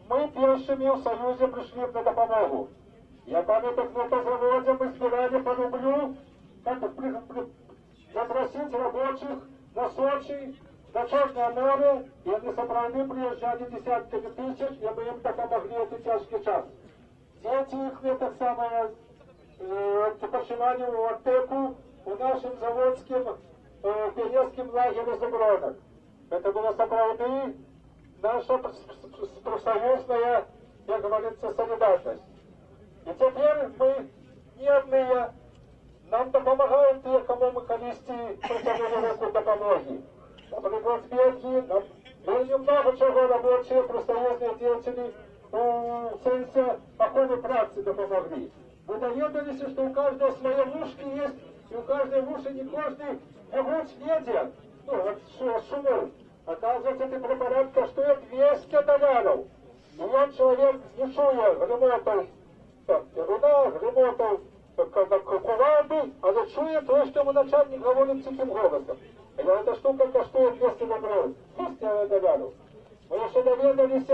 мы первыми в Союзе пришли на допомогу. Я пам'ятаю, на автозаводе мы збирали по рублю, как запросить рабочих на Сочи, на Черное море, и они сапраўды приезжали десятками тысяч, и мы им допомогли в этот тяжкий час. Дети их так самое почивали в аптеку у нашим заводским пионерским лагере Загронок. Это была сапраўды наша профсоюзная, как говорится, солидарность. И теперь мы нервные. Нам допомагають ті, кому ми колісті протягнули руку допомоги. Наприклад, з Бельгії нам дуже много чого робочі, профсоюзні діячі у сенсі охорони праці допомогли. Ви довідалися, що у кожного свої вушки є, і у кожної вуші не кожний могуч едет, ну, от шумов. Оказывается, этот препарат коштует 200 долларов. И он человек не чуя гремотов перуна, гремотов кувалды, а не чуя то, что ему начальник говорит тихим голосом. И эта штука коштует 200 долларов. 200 долларов. Мы еще доведались,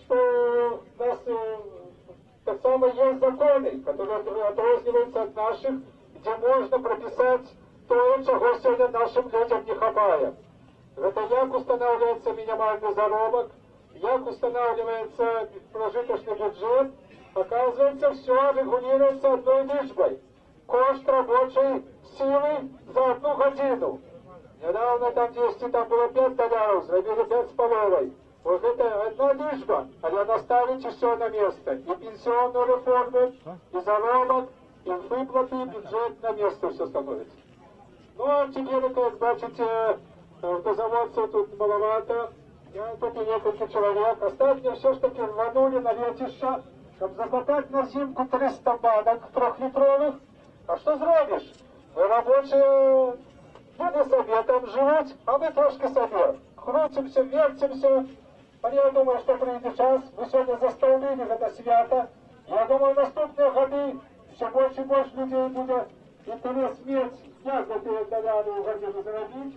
что у нас так само есть законы, которые отрезняются от наших, где можно прописать то, чего сегодня нашим людям не хватает. Это як устанавливается минимальный заработок, як устанавливается прожиточный бюджет. Оказывается, все регулируется одной лишбой. Кошт рабочей силы за 1 годину. Недавно там 10, там было 5 долларов, сделали 5,5. Вот это одна лишба, а надо ставить все на место. И пенсионную реформу, и заработок, и выплаты, и бюджет на место все становится. Ну, а теперь, как бачите, автозаводцев тут маловато. Я тут и несколько человек. Остальные все ж таки рванули на летище, чтобы закатать на зимку 300 банок 3-литровых. А что зробишь? Вы рабочие люди себе там живут, а мы трошки себе. Крутимся, вертимся. А я думаю, что придет час. Мы сегодня застолбили это свято. Я думаю, наступные годы все больше и больше людей будет интерес иметь, як эти доляри у годину заробить,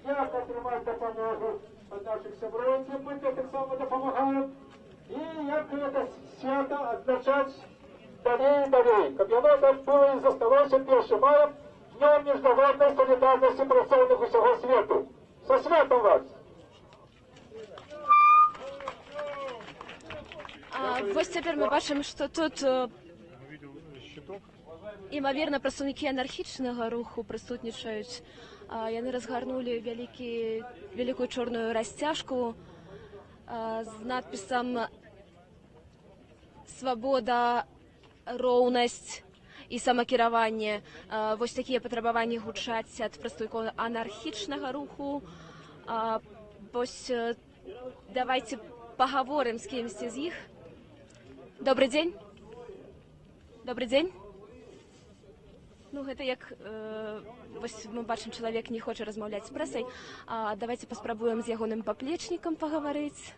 як отримать допомогу от наших собратьев, мы так само допомагаем, и як это свято отзначать далее и далее. Как оно так было и засталося 1 мая, Днем міжнародної солідарності працівників усього світу. Со святом вас! Вось цяпер мы бачым, што тут імаверна прадстаўнікі анархічнага руху прысутнічаюць. Яны разгарнулі вялікую чорную расцяжку з надпісам «Свабода, роўнасць і самакіраванне». Вось такія патрабаванні гучаць ад прадстаўнікоў анархічнага руху. Вось давайте поговорим с кем-то из них. Добрый день. Добрый день. Ну, гэта як вось мы бачым, чалавек не хоча размаўляць з прэсай. Давайте паспрабуем з ягоным паплечнікам паговорыць.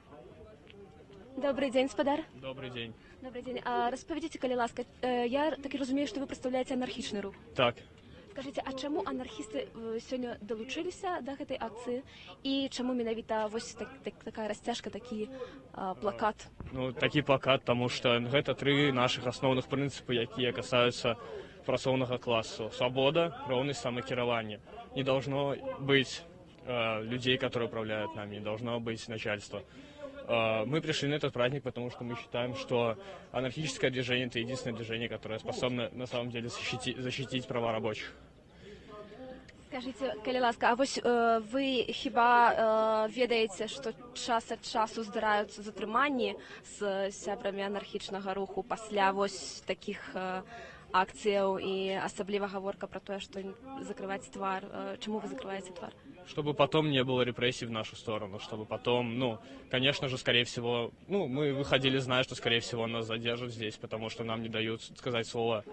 Добрый день, спадар. Добрый день. Добрый день. Распавядзіце, калі ласка, я так і разумею, што вы прадстаўляеце анархічны рух. Так. Скажите, а чаму анархісты сёння далучыліся да гэтай акцыі і чаму менавіта вось такая расцяжка, такі плакат? Ну, такі плакат, таму што гэта 3 нашых асноўных прынцыпы, якія касаюцца працоўнага класу. Свобода, роўнасць, самакіраванне. Не должно быть людей, которые управляют нами, не должно быть начальства. Мы пришли на этот праздник, потому что мы считаем, что анархическое движение – это единственное движение, которое способно на самом деле защитить права рабочих. Скажите, калі ласка, а вось вы хіба ведаеце, што час ад часу здараюцца затрыманні з сябрамі анархічнага руху пасля вось такіх акцыяў і асабліва гаворка про тое, што закрываць твар. Чаму вы закрываеце твар? Чтобы потом не было репрессий в нашу сторону, чтобы потом, ну, конечно же, скорее всего, ну, мы выходили, зная, что, скорее всего, нас задержат здесь, потому что нам не дают сказать слово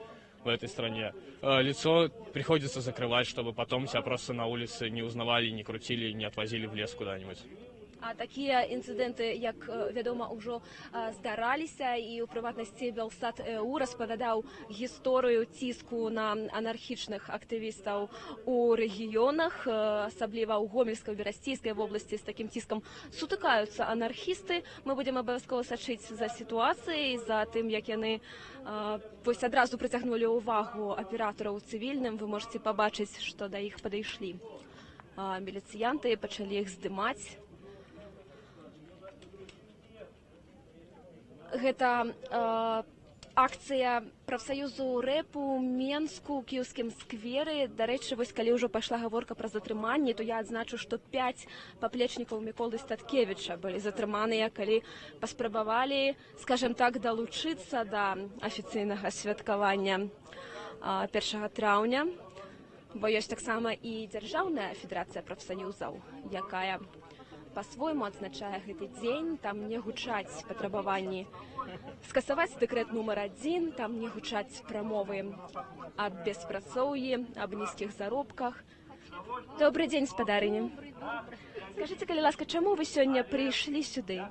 в этой стране. Лицо приходится закрывать, чтобы потом себя просто на улице не узнавали, не крутили, не отвозили в лес куда-нибудь. А такія інцыдэнты, як вядома, ўжо здараліся, і ў прыватнасці Белсат.ЭУ распавядаў гісторыю ціску на анархічных актывістаў у рэгіёнах, асабліва ў Гомельскай, Берасцейскай вобласці. З такім ціскам сутыкаюцца анархісты. Мы будзем абавязкова сачыць за сітуацыяй, за тым, як яны вось адразу прыцягнулі ўвагу аператараў цывільным. Вы можете пабачыць, што да іх падышлі міліцыянты, пачалі іх здымаць. Гэта акцыя прафсаюзу рэпу ў Менску, ў кіеўскім скверы. Дарэчы, вось калі ўжо пайшла гаворка пра затрыманні, то я адзначу, што 5 паплечнікаў Міколы Статкевіча былі затрыманыя, калі паспрабавалі, скажем так, далучыцца да афіцыйнага святкавання 1 траўня. Бо ёсць таксама і дзяржаўная федэрацыя прафсаюзаў, якая по-свойму адзначае гэты дзень. Там не гучаць патрабаванні скасаваць дэкрэт нумар 1, там не гучаць прамовы аб беспрацоўі, аб нізкіх заробках. Добрый день, спадарыня. Скажите, калі ласка, чаму вы сёння прыйшлі сюды?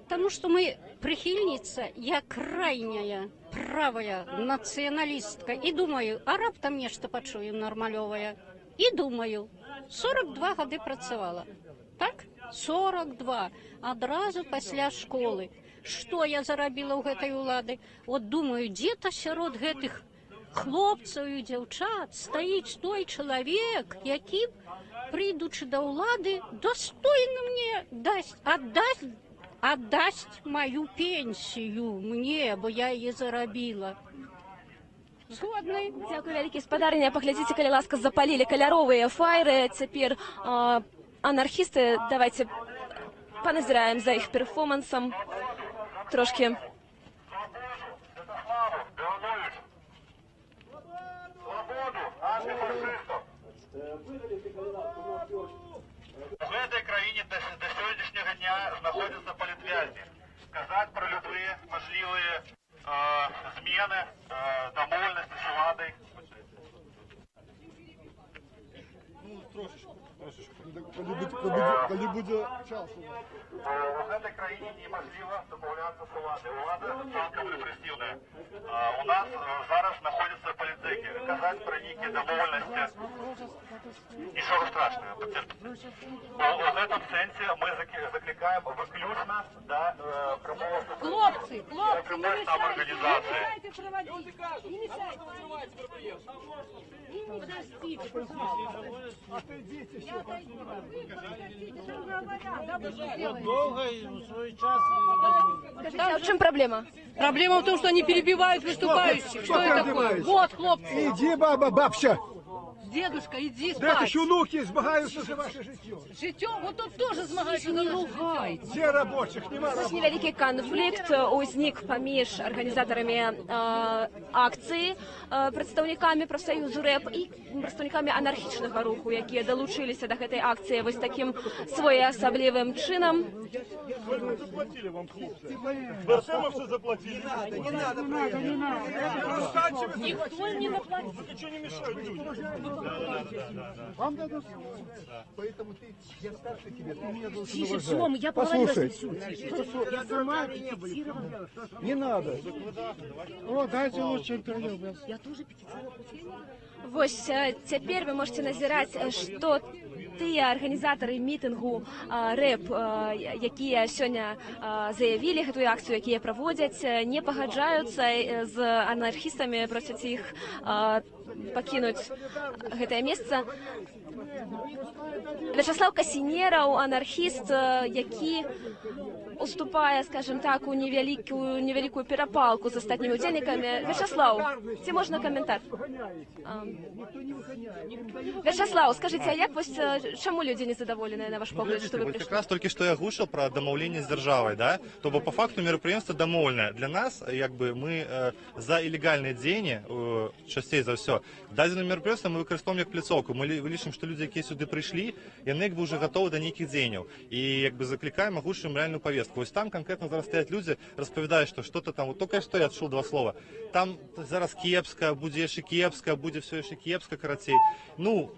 Потому что мы прихильница, я крайняя, правая националистка. И думаю, а раптам нечто почую нормалевое. И думаю, 42 годы працевала. Так? 42. Одразу пасля школы. Что я зарабила ў гэтай улады? Вот думаю, где-то сярод гэтых хлопцаў і дзяўчат стаіць той чалавек, які, прыйдучы да ўлады, достойно мне отдасть мою пенсию мне, бо я ее зарабила. Згодны. Дякую, вялікі спадарыня. Паглядзіце, калі ласка, запалілі каляровыя файры. Цяпер анархісты, давайте паназіраем за іх перформансам. Трошки. В этой краине до сегодняшнего дня находятся политвязни. Сказать про любые можливые змены, домовленности с владой. Ну, трошечку. Коли буде час. В этой краине неможливо домовляться с владой. Влада цілком репресивная. У нас зараз знаходяться поліцейки. Казати про ніякі домовленості нічого страшного. У этом сенсі ми закликаємо виключно до промови Хлопці, любої самоорганізації. Долго и в свой час. Скажите, а в чем проблема? Проблема в том, что они перебивают выступающих. Что это такое? Вот, хлопцы. Иди, бабша. Дедушка, иди спать. Да, еще внуки змагаються за ваше життя. Життя? Вот тут тоже змагаються за ваше життя. Все робочих, нема Наш невялікі канфлікт узнік паміж арганізатарамі акцыі, прадстаўнікамі прафсаюзу рэп і прадстаўнікамі анархічнага руху, якія далучыліся да гэтай акцыі вось такім своеасаблівым чынам. Заплатили вам, хлопцы. Вы все заплатили. Не надо. Никто им не заплатил. Вы ничего не мешают людям. Вам дадут слово. Поэтому ты, я старше тебя, ты меня должен Тише, уважать. Сёма, я поговорила с Послушай, я сама не надо. О, дайте лучше интервью. Я тоже петицировала. Вось цяпер вы можете назіраць, што тыя арганізатары мітынгу рэп, якія сёння заявілі гэтую акцыю, якія праводзяць, не пагаджаюцца з анархістамі, просяць іх пакінуць гэтае месца. Вячаслав Касінераў, анархіст, які уступае, скажем так, у невялікую перапалку з астатнімі удзельнікамі. Вячаслав, ці можна каментар? Вячаслав, скажите, а як вось чаму люди незадоволены, на ваш погляд, что вы пришли? Как раз только что я оглушил про домовление с державой, да? То по факту мероприемство домовленное. Для нас, мы за ілегальне дзеянне, частей за все, дадзене мерапрыемства мы выкарыстоўваем як пляцоўку. Мы лічым, што людзі, якія сюды прыйшлі, яны уже готовы до нейкіх дзеянняў. І закликаем, агучваем реальную повестку. Ось там конкретно зараз стоять люди, распавядаюць, што что-то там, вот только что я адчуў два слова. Там зараз кепска, будзе яшчэ кепска, будзе все яшчэ кепска, карацей. Ну,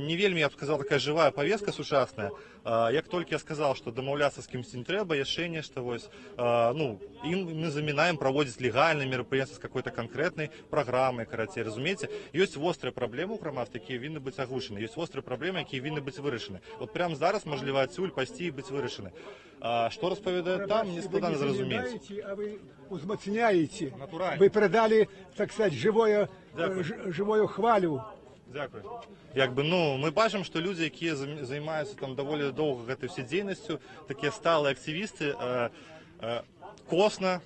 не вельмі, я б сказал, такая живая повестка сучасная. Як толькі я сказал, што дамаўляцца з кімсьці не трэба, яшчэ нешта вось, мы замінаем праводзіць легальныя мерапрыемствы з какой-то конкретнай праграмай, карацей, разумееце? Ёсць вострыя праблемы ў грамадстве, якія вінны быць агучаны, ёсць вострыя праблемы, якія вінны быць вырашаны. Вот прямо зараз можліва адсюль пайсці і быць вырашаны. Што распавядаюць там, мне складана зразумець. А вы узмацняете. Вы передали, так сказать, живую хвалю. Дякую. Мы бачым, што людзі, якія займаюцца там даволі доўга гэтай усе дзейнасцю, такія сталыя актывісты, косна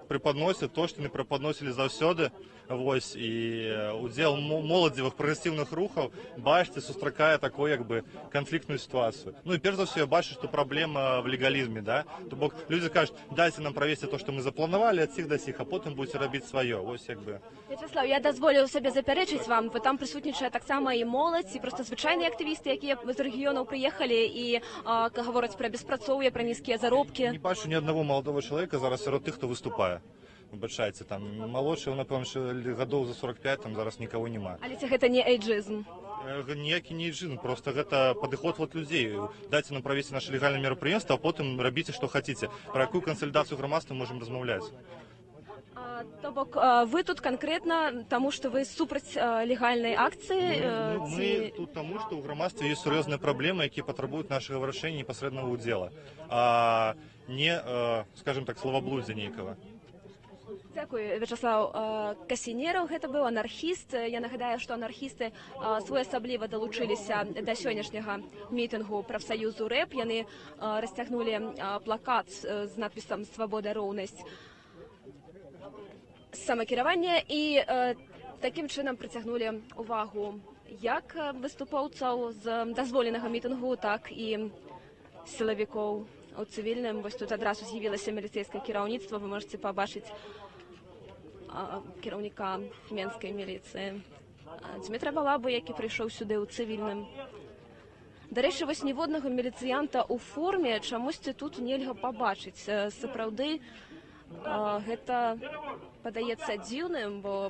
преподносят то, што не преподносілі заўсёды. Вось, і удзел моладзевых прагрэсіўных рухаў, бачыце, сустракае такую канфліктную сітуацыю. Ну і перш за ўсё я бачу, што праблема в легалізме, да? То бок людзі кажуць, дайце нам правесці то, што мы запланавалі ад сіх да сіх, а потым будзеце рабіць сваё. Вось Вячаслав, я дазволю сабе запярэчыць вам, бо там прысутнічае таксама і моладзь, і проста звычайныя актывісты, якія з рэгіёнаў прыехалі і гавораць пра беспрацоўе, пра нізкія заробкі. Не бачу ні аднаго маладого чалавека зараз сярод тых, хто выступае. Выбачайце, там малодшего, напэўна, гадоў за 45, там зараз нікого няма. Але ці гэта не эйджызм? Ніякі не іджин, просто гэта падыход от людзей. Дайце нам правесці наше легальнае мерапрыемства, а потым рабіце, што хаціце. Пра якую кансалідацыю грамадства можам размаўляць? То бок вы тут конкретно тому, что вы супраць легальной акции? Мы тут тому, что у грамадства есть серьезные проблемы, которые потребуют нашего вырашэння непосредственного удела, а не, скажем так, словоблудия некого. Дзякуй, Вячаслав Касінераў, гэта быў анархіст. Я нагадаю, што анархісты своеасабліва далучыліся да сённяшняга мітынгу прафсаюзу РЭП. Яны расцягнулі плакат з надпісам «Свабода, роўнасць, самакіраванне» і такім чынам прыцягнулі увагу як выступоўцаў з дазволенага мітынгу, так і сілавікоў у цывільным. Вось тут адразу з'явілася міліцэйскае кіраўніцтва. Вы можете пабачыць кіраўніка менскай міліцыі Дмітра Балабу, які прыйшоў сюды ў цывільным. Дарэчы, вось ніводнага міліцыянта ў форме чамусьці тут нельга пабачыць. Сапраўды, гэта падаецца дзіўным, бо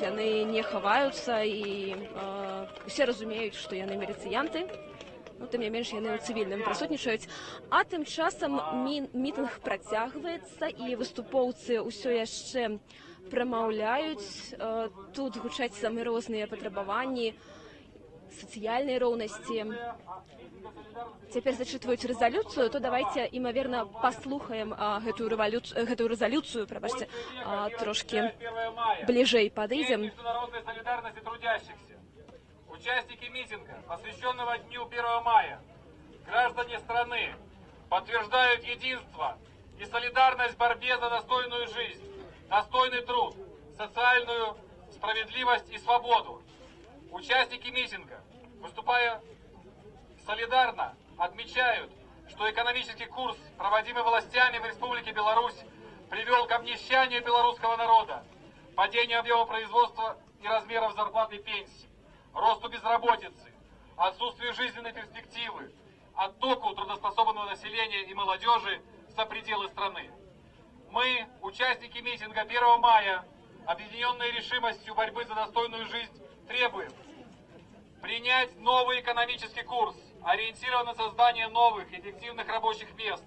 яны не хаваюцца і усе разумеюць, што яны міліцыянты. Тым не менш, яны ў цывільным прысутнічаюць. А тым часам мітынг працягваецца, і выступоўцы ўсё яшчэ прамаўляюць. Тут гучаць самыя розныя патрабаванні сацыяльнай роўнасці. Цяпер зачытваюць рэзалюцыю, то давайте, імаверна, паслухаем гэтую рэзалюцыю, прабачце, трошки бліжэй падыдзем. Участники митинга, посвященного Дню 1 мая, граждане страны подтверждают единство и солидарность в борьбе за достойную жизнь, достойный труд, социальную справедливость и свободу. Участники митинга, выступая солидарно, отмечают, что экономический курс, проводимый властями в Республике Беларусь, привел к обнищанию белорусского народа, падению объема производства и размеров зарплат и пенсий, росту безработицы, отсутствию жизненной перспективы, оттоку трудоспособного населения и молодежи за пределы страны. Мы, участники митинга 1 мая, объединенные решимостью борьбы за достойную жизнь, требуем принять новый экономический курс, ориентированный на создание новых эффективных рабочих мест,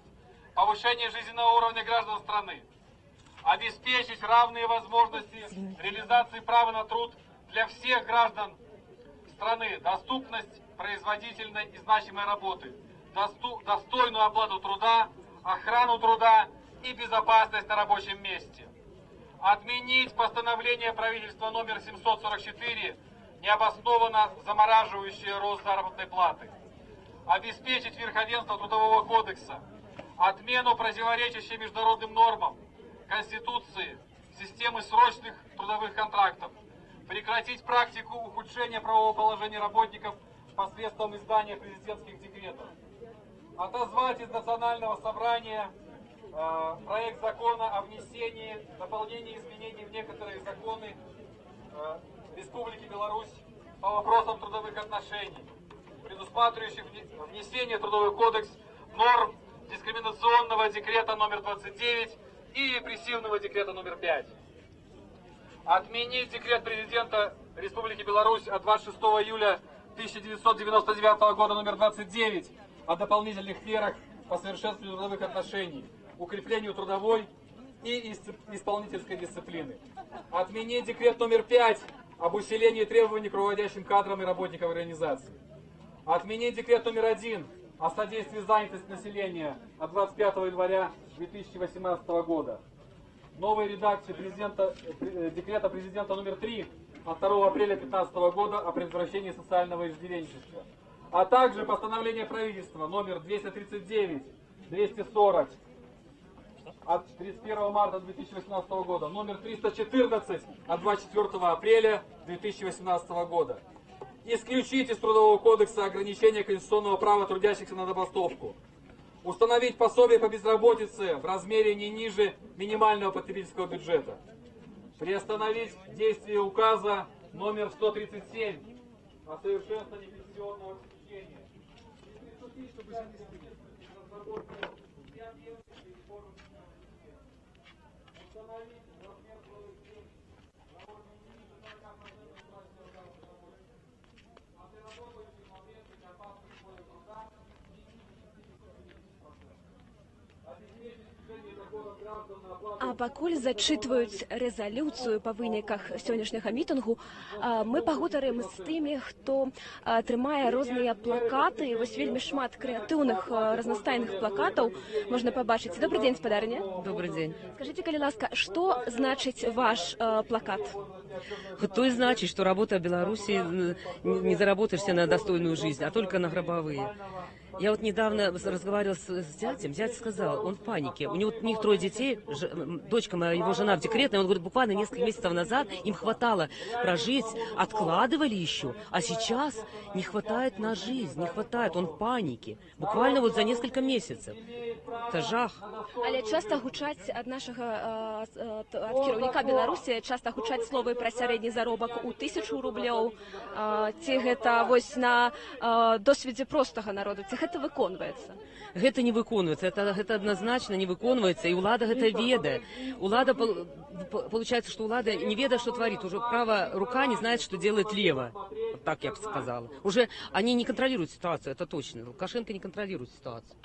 повышение жизненного уровня граждан страны, обеспечить равные возможности реализации права на труд для всех граждан страны, доступность производительной и значимой работы, достойную оплату труда, охрану труда и безопасность на рабочем месте. Отменить постановление правительства номер 744, необоснованно замораживающее рост заработной платы. Обеспечить верховенство Трудового кодекса, отмену противоречащей международным нормам, Конституции, системы срочных трудовых контрактов, прекратить практику ухудшения правового положения работников посредством издания президентских декретов, отозвать из Национального собрания проект закона о внесении, дополнении и изменении в некоторые законы Республики Беларусь по вопросам трудовых отношений, предусматривающих внесение в Трудовой кодекс норм дискриминационного декрета номер 29 и репрессивного декрета номер 5. Отменить декрет президента Республики Беларусь от 26 июля 1999 года номер 29 о дополнительных мерах по совершенствованию трудовых отношений, укреплению трудовой и исполнительской дисциплины. Отменить декрет номер 5 об усилении требований к руководящим кадрам и работникам организации. Отменить декрет номер 1 о содействии занятости населения от 25 января 2018 года. Новой редакции декрета президента номер 3 от 2 апреля 2015 года о предотвращении социального иждивенчества. А также постановление правительства номер 239-240 от 31 марта 2018 года, номер 314 от 24 апреля 2018 года. Исключить из Трудового кодекса ограничение конституционного права трудящихся на забастовку. Установить пособие по безработице в размере не ниже минимального потребительского бюджета. Приостановить действие указа номер 137 о совершенствовании пенсионного обеспечения. Приступить к разработке реформы. Установить размер трудовых пенсий на уровне ниже 40% пакуль зачытваюць рэзалюцыю па выніках сённяшняга мітынгу, мы пагутарым з тымі, хто трымае розныя плакаты. Вось вельмі шмат крэатыўных разнастайных плакатаў можна пабачыць. Добрый день, спадарыня. Добрый день. Скажите, калі ласка, што значыць ваш плакат? То и значит, что работа в Беларуси не заработаешься на достойную жизнь, а только на гробовые. Я вот недавно разговаривала с зятем, зять сказал, он в панике. У них 3 детей, дочка моя, его жена в декретной, он говорит, буквально несколько месяцев назад им хватало прожить, откладывали еще, а сейчас не хватает на жизнь, не хватает, он в панике. Буквально вот за несколько месяцев. Это жах. Але часто гучаць ад нашага ад кіраўніка Беларусі, часто гучаць словы пра сярэдні заробак у 1000 рублёў. Ці гэта вось на досведзе простага народу, ці гэта выконваецца? Гэта не выконваецца, гэта адназначна не выконваецца, і ўлада гэта ведае. Улада, получается, что улада не ведает, что творит. Уже правая рука не знает, что делает левая. Вот так я бы сказала. Уже они не контролируют ситуацию, это точно. Лукашенко не контролирует ситуацию.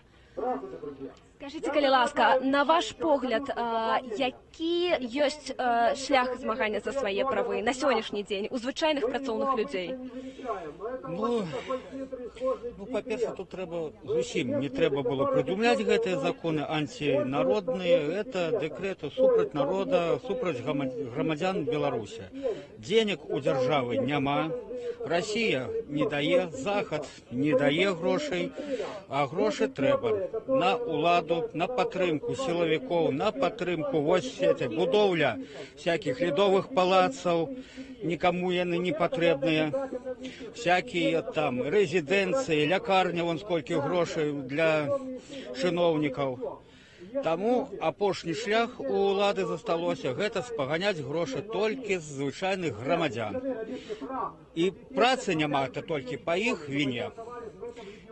Скажите, калі ласка, на ваш погляд, які ёсць шлях змагання за свае правы на сённяшні дзень у звычайных працоўных людзей? Ну, па-перше, тут трэба зусім не трэба было прыдумляць гэтыя законы антинародныя. Это дэкрэты супраць народа, супраць грамадзян Беларусі. Денег у дзяржавы няма, Россия не дае, Захад не дае грошай, а грошы трэба на уладу, на падтрымку сілавікоў, на падтрымку вось этой будоўля всяких ледовых палацаў, никому яны не патрэбныя, всякие там резиденции, лякарня, вон сколько грошей для чыноўнікаў. Таму апошні шлях у улады засталося гэта спаганяць грошы толькі з звычайных грамадзян. І працы няма, это толькі па іх віне.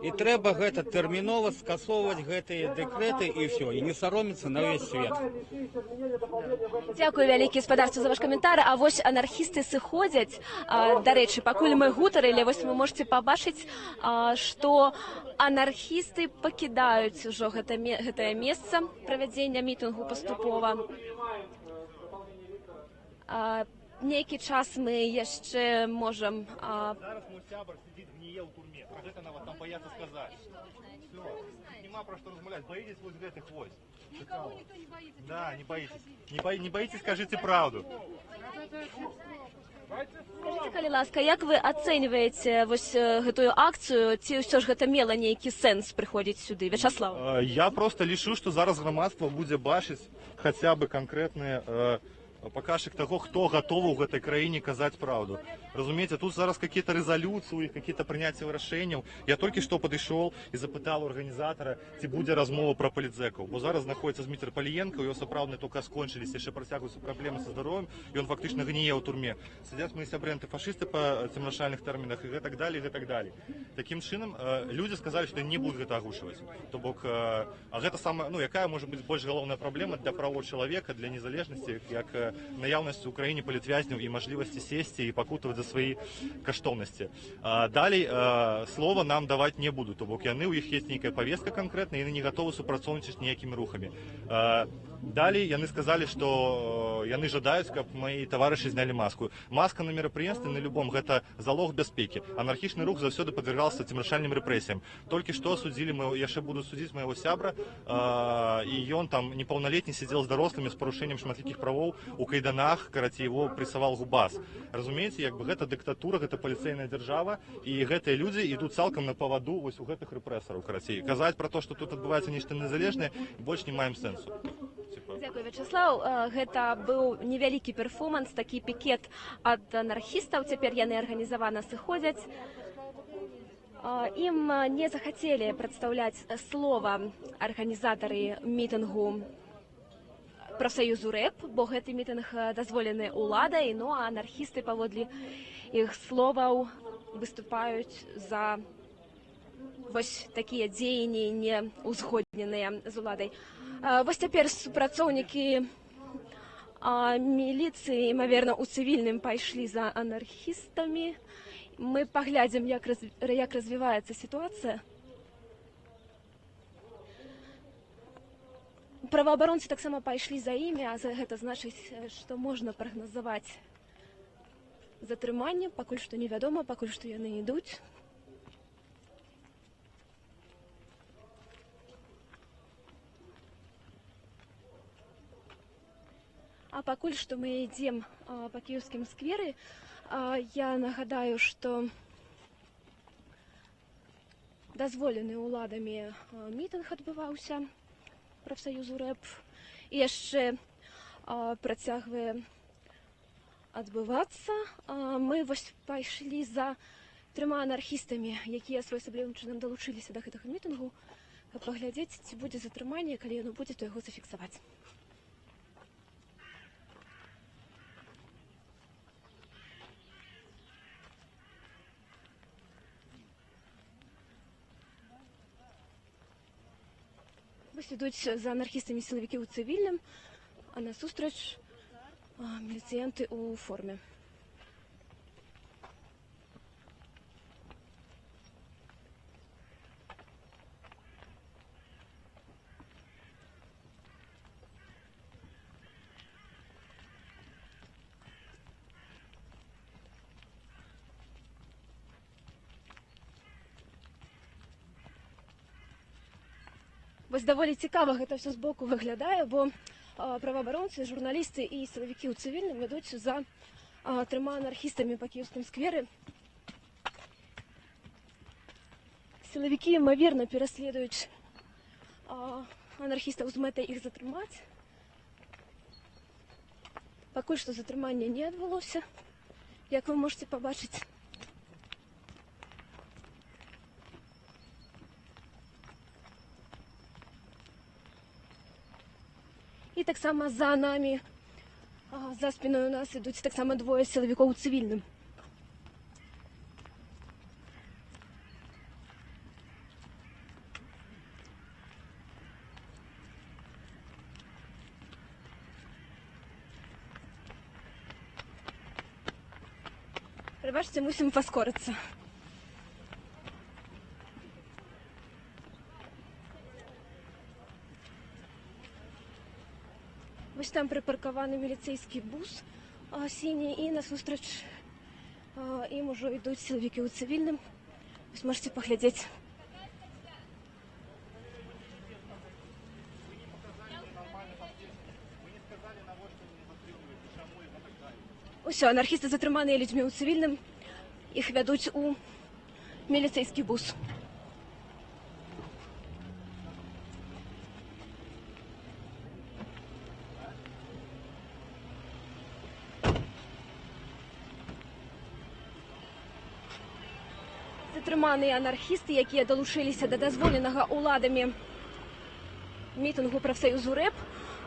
І трэба гэта тэрмінова скасоўваць гэтыя дэкрэты і ўсё, і не саромецца на ўвесь свет. Дзякую вялікі, спадарцу, за ваш каментар. А вось анархісты сыходзяць. Дарэчы, пакуль мы гутарылі, вось вы можете пабачыць, што анархісты пакідаюць ужо гэтае месца правядзення мітынгу паступова. Нейкі час мы яшчэ можам... Зараз мой сябар сидит гніе ў турме. Про гэта нават там боятся сказать. Все, нема про что размаўляць. Боитесь вот гэтых вось. Никого никто не боится. Да, не боитесь. Не боитесь, скажите правду. Скажите, калі ласка, як вы ацэньваеце вось гэтую акцыю, ці ўсё ж гэта мела нейкі сэнс прыходзіць сюды? Вячаслав. Я просто лічу, што зараз грамадства будзе бачыць хаця бы канкрэтныя показчик того, кто готов в этой краине казать правду. Разумеете, тут зараз какие-то резолюции, какие-то принятия решений. Я только что подошел и запытал у организатора, ці буде размова про політзеков. Бо зараз знаходится Дмитрий Полиенко, его сапраўдны только скончились, еще протягиваются проблемы со здоровьем, и он фактично гниє у турме. Сидят мои сябры антифашисты по темношальных терминах, и так далее, и так далее. Таким чином, люди сказали, что не будут это агушивать. То бок, а это самое, ну, якая может быть больше головная проблема для правого человека, для незалежности, как наявность в Украине політвязнів і можливості сести і покутувати за свої коштовності. Далі слово нам давати не будуть, то бок яны, у їх є нейка повестка конкретна, і вони не готові супрацовничати з ніякими рухами. Далі яны сказали, что яны жадаюць, каб мои товарищи сняли маску. Маска на мерапрыемстве на любом – гэта залог бяспекі. Анархічны рух заўсёды падвергался цемрашальным рэпрэсіям. Толькі што судзілі, яшчэ будуць судзіць моего сябра, і ён там непаўналетні сидел с дорослыми с парушением шматлікіх правоў у кайданах, карацей, его прессавал губас. Разумееце, як бы гэта дыктатура, гэта паліцейная дзяржава, і гэтыя людзі ідуць цалкам на паваду вось у гэтых рэпрэсараў, карацей. Казаць пра то, што тут адбываецца нешта незалежнае, больш не маем сэнсу. Дзякую, Вячаслав. Гэта быў невялікі перформанс, такі пікет ад анархістаў. Цяпер яны арганізавана сыходзяць. Ім не захацелі прадстаўляць слова арганізатары мітынгу прафсаюзу рэп, бо гэты мітынг дазволены ўладай, ну а анархісты паводле іх словаў выступаюць за вось такія дзеянні неузгодненыя з уладай. Вось цяпер супрацоўнікі міліцыі, імаверна, у цывільным пайшлі за анархістамі. Мы паглядзім, як развіваецца сітуацыя. Праваабаронцы таксама пайшлі за імі, а гэта значыць, што можна прагназаваць затрыманне, пакуль што невядома, пакуль што яны ідуць. А пакуль што мы ідзем па кіеўскім скверы, я нагадаю, што дазволены ўладамі мітынг адбываўся прафсаюзу рэп і яшчэ працягвае адбывацца. Мы вось пайшлі за 3 анархістамі, якія своеасаблівым чынам далучыліся да гэтага мітынгу, каб паглядзець, ці будзе затрыманне, калі яно будзе, то яго зафіксаваць. Ідуць за анархістамі сілавікі ў цывільным, а насустрач міліцыянты ў форме. Вось даволі цікава гэта ўсё збоку выглядае, бо праваабаронцы, журналісты і сілавікі ў цывільным ідуць за 3 анархістамі па кіеўскім скверы. Сілавікі, імаверна, пераследуюць анархістаў з мэтай іх затрымаць. Пакуль што затрыманне не адбылося, як вы можете пабачыць. І таксама за намі, за спіною у нас ідуць таксама 2 сілавікоў у цывільным. Прабачце, мусім паскорыцца. Вось там припаркаваны міліцейскі бус сіні, і насустрач ім ужо ідуць сілавікі ў цывільным. Вось можете паглядзець. Усё, анархісты затрыманыя людзьмі ў цывільным, іх вядуць у міліцейскі бус. Затрыманыя анархісты, якія далучыліся да дазволенага ўладамі мітынгу прафсаюзу рэп.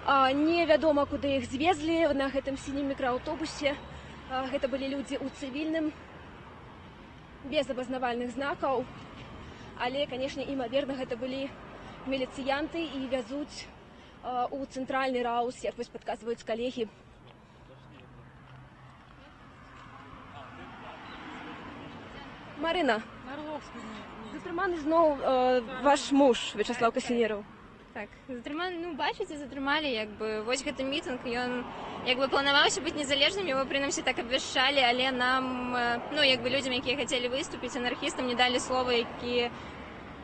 Невядома, куды іх звезлі на гэтым сінім мікрааўтобусе. Гэта былі людзі ў цывільным, без абазнавальных знакаў. Але, канешне, імаверна, гэта былі міліцыянты і вязуць у цэнтральны раус, як вось падказваюць калегі. Марына, затрыманы зноў ваш муж, Вячаслав Касінераў. Так, затрыманы, ну, бачыце, затрымалі, як бы, вось гэты мітынг, ён, як бы, планаваўся быць незалежным, яго, прынамсі, так абвяшчалі, але нам, ну, як бы, людзям, якія хацелі выступіць, анархістам не далі слова, якія,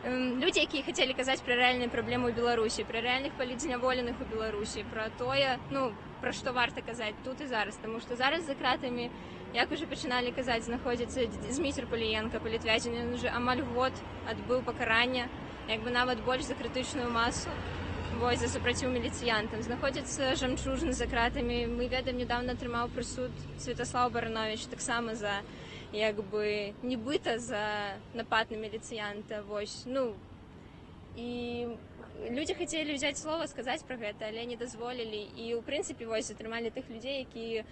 людзі, якія хацелі казаць пра рэальныя праблемы ў Беларусі, пра рэальных палітзняволеных у Беларусі, пра тое, ну, пра што варта казаць тут і зараз, таму што зараз за кратамі, як уже пачыналі казаць, знаходзіцца Зміцер Паліенка, палітвязень, ён уже амаль год адбыў пакаранне, як бы нават больш за крытычную масу, вось, за супраціў міліцыянтам. Знаходзіцца Жамчужны за кратамі. Мы ведаем, нядаўна атрымаў прысуд Святаслаў Баранович, таксама за, як бы, нібыта за напад на міліцыянта, вось, ну, і людзі хацелі ўзяць слова, сказаць пра гэта, але не дазволілі, і, ў прынцыпе, вось, атрымалі тых людзей, якія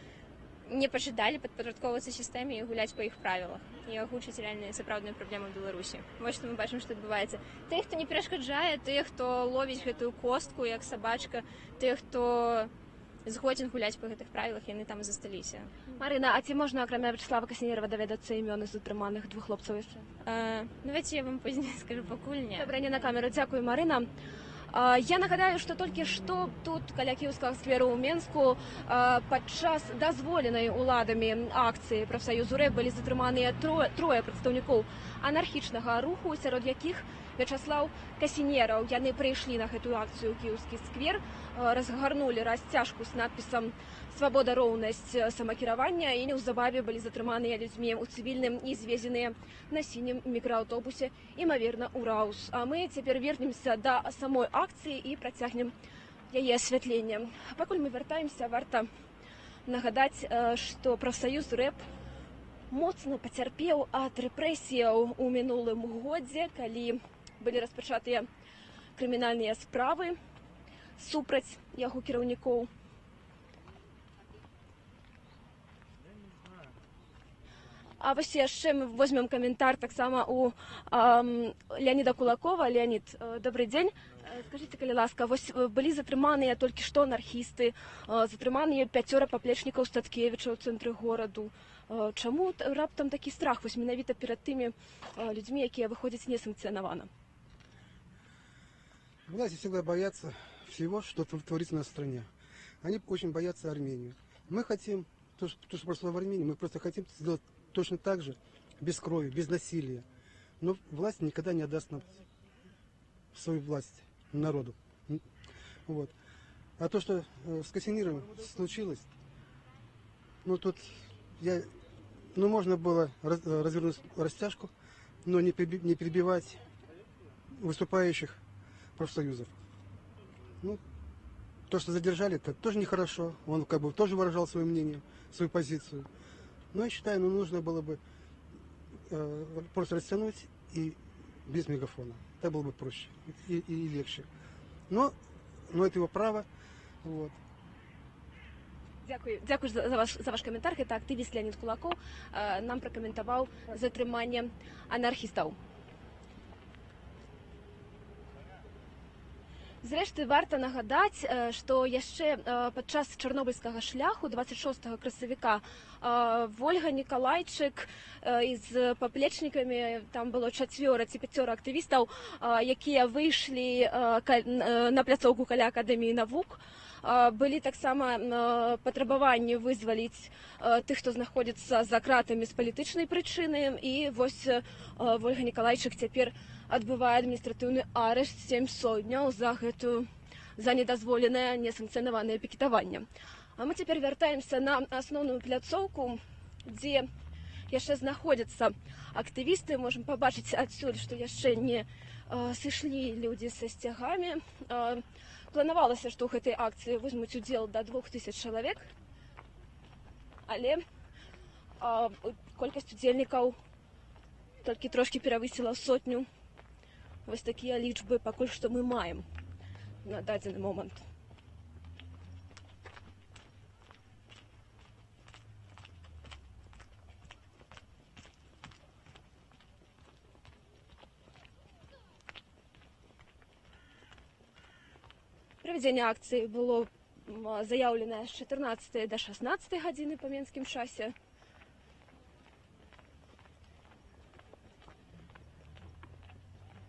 не пажадалі падпарадкоўвацца сістэме і гуляць па іх правілах і агучыць рэальныя сапраўдныя праблемы ў Беларусі. Вось што мы бачым, што адбываецца. Тыя, хто не перашкаджае, тыя, хто ловіць гэтую костку, як сабачка, тыя, хто згодзін гуляць па гэтых правілах, яны там засталіся. Марына, а ці можна, акрамя Вячаслава Касінерава, даведацца імёны затрыманых 2 хлопцаў яшчэ? Давайте я вам пазней скажу, пакуль не. Добра, не на камеру. Дзякую, Марына. Я нагадаю, што толькі што тут каля Кіеўскага скверу ў Менску падчас дазволенай уладамі акцыі прафсаюзу рэп былі затрыманыя трое прадстаўнікоў анархічнага руху, сярод якіх Вячаслаў Касінераў. Яны прыйшлі на гэтую акцыю ў Кіеўскі сквер, разгарнулі расцяжку з надпісам «Свабода, роўнасць, самакіравання» і неўзабаве былі затрыманыя людзьмі ў цывільным і звезеныя на сінім мікрааўтобусе, імаверна, ў Раус. А мы цяпер вернемся да самой акцыі і працягнем яе асвятленне. Пакуль мы вяртаемся, варта нагадаць, што прафсаюз рэп моцна пацярпеў ад рэпрэсіяў у мінулым годзе, калі былі распачатыя крымінальныя справы супраць яго кіраўнікоў. А вось яшчэ мы возьмем каментар таксама у Леаніда Кулакова. Леонид, добрый дзень. Скажите, калі ласка, вось былі затрыманыя толькі што анархісты, затрыманыя 5 паплечнікаў Статкевіча ў цэнтры гораду. Чаму раптам такі страх вось менавіта перад тымі людзьмі, якія выходзяць несанкцыянавана? Власти всегда боятся всего, что творится на стране. Они очень боятся Армению. Мы хотим, то, что прошло в Армении, мы просто хотим сделать точно так же, без крови, без насилия. Но власть никогда не отдаст нам свою власть народу. Вот. А то, что с Касиниром случилось, ну тут можно было развернуть растяжку, но не перебивать выступающих профсоюзов. Ну, то, что задержали, это тоже нехорошо. Он как бы тоже выражал свое мнение, свою позицию. Но я считаю, нужно было бы просто растянуть и без мегафона. Это было бы проще и легче. Но это его право. Вот. Дякую за ваш каментар. Гэта актывіст Леонид Кулаков нам пракаментаваў затрыманне анархістаў. Зрэшты, варта нагадаць, што яшчэ падчас чарнобыльскага шляху 26 красавіка Вольга Нікалайчык з паплечнікамі, там было 4 ці 5 актывістаў, якія выйшлі на пляцоўку каля Акадэміі навук. Былі таксама патрабаванні вызваліць тых, хто знаходзіцца за кратамі з палітычнай прычыны. І вось Вольга Нікалайчык цяпер адбывае адміністратыўны арышт 700 дняў за недазволенае несанкцыянаванае пікетаванне. А мы цяпер вяртаемся на асноўную пляцоўку, дзе яшчэ знаходзяцца актывісты. Можам пабачыць адсюль, што яшчэ не сышлі людзі са сцягамі. Планавалася, што ў гэтай акцыі возьмуць удзел да 2000 чалавек, але колькасць удзельнікаў толькі трошкі перавысіла 100. Вось такія лічбы пакуль што мы маем на дадзены момант. Правядзенне акцыі было заяўленае з 14 да 16 гадзіны па менскім часе.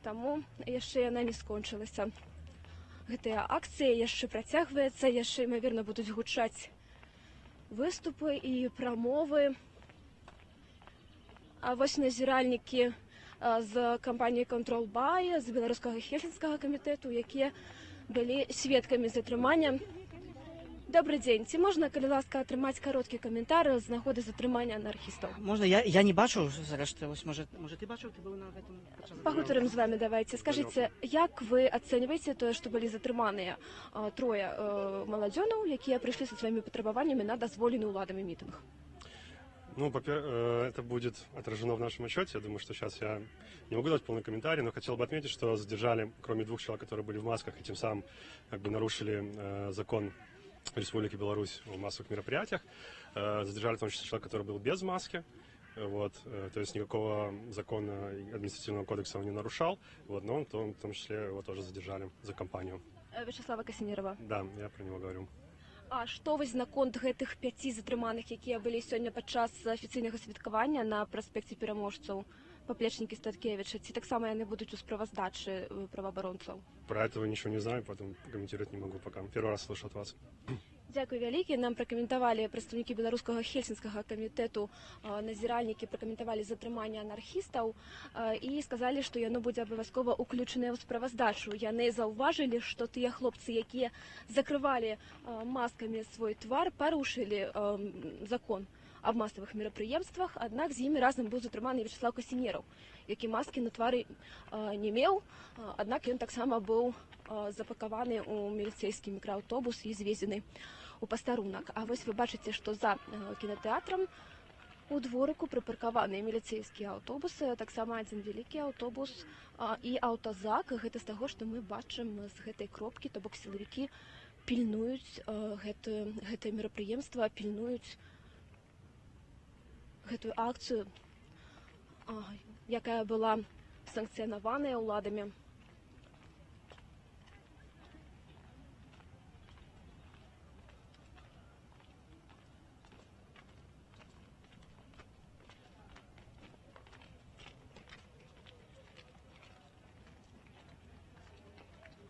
Таму яшчэ яна не скончылася. Гэтая акцыя яшчэ працягваецца, яшчэ, імаверна, будуць гучаць выступы і прамовы. А вось назіральнікі з кампаніі «Control Buy», з беларускага хельсінскага камітэту, якія былі сведкамі затрымання. Добрый дзень. Ці можна, калі ласка, атрымаць кароткі каментар з нагоды затрымання анархістаў? Можна? Я не бачу, зрэшты. Ось, може, ты бачыў? Ты быў на гэтым падчас? Пагутарым з вами, давайте. Скажыце, як вы ацэньваеце тое, што былі затрыманыя трое маладзёнаў, якія прыйшлі са сваімі патрабаваннямі на дазволены уладамі мітынг? Ну, это будет отражено в нашем отчете. Я думаю, что сейчас я не могу дать полный комментарий, но хотел бы отметить, что задержали, кроме 2 человек, которые были в масках, и тем самым как бы нарушили закон Республики Беларусь о массовых мероприятиях. Задержали в том числе человека, который был без маски. Вот, то есть никакого закона административного кодекса он не нарушал. Вот, но в том числе его тоже задержали за кампанию. Вячеслава Касінерова. Да, я про него говорю. А што вось наконт гэтых 5 затрыманых, якія былі сёння падчас афіцыйнага святкавання на праспекце пераможцаў паплечнікі Статкевіча, ці таксама яны будуць у справаздачы праваабаронцаў? Про этого ничего не знаю, поэтому комментировать не могу пока. Первый раз слышу от вас. Дзякуй вялікі. Нам пракаментавалі прадстаўнікі беларускага хельсінскага камітэту, назіральнікі пракаментавалі затрыманне анархістаў і сказалі, што яно будзе абавязкова ўключанае ў справаздачу. Яны заўважылі, што тыя хлопцы, якія закрывалі маскамі свой твар, парушылі закон аб масавых мерапрыемствах, аднак з імі разам быў затрыманы Вячеслав Касінераў, які маскі на твары не меў, аднак ён таксама быў запакаваны ў міліцэйскі мікрааўтобус і звезены у пастарунак. А вось вы бачыце, што за кінатэатрам у дворыку прыпаркаваныя міліцэйскія аўтобусы, таксама адзін вялікі аўтобус і аўтазак. Гэта з таго, што мы бачым з гэтай кропкі, то бок сілавікі пільнуюць гэтае мерапрыемства, пільнуюць гэтую акцыю, якая была санкцыянаваная ўладамі.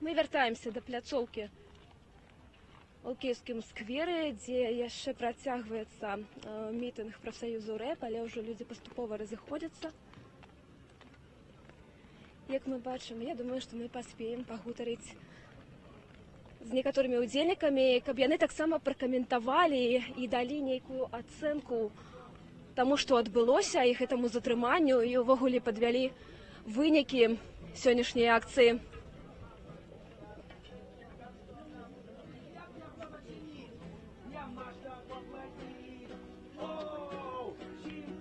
Мы вяртаемся да пляцоўкі у кіеўскім скверы, дзе яшчэ працягваецца мітынг прафсаюзу рэп, але ўжо людзі паступова разыходзяцца. Як мы бачым, я думаю, што мы паспеем пагутарыць з некаторымі ўдзельнікамі, каб яны таксама пракаментавалі і далі нейкую ацэнку таму, што адбылося, і гэтаму затрыманню, і ўвогуле падвялі вынікі сённяшняй акцыі.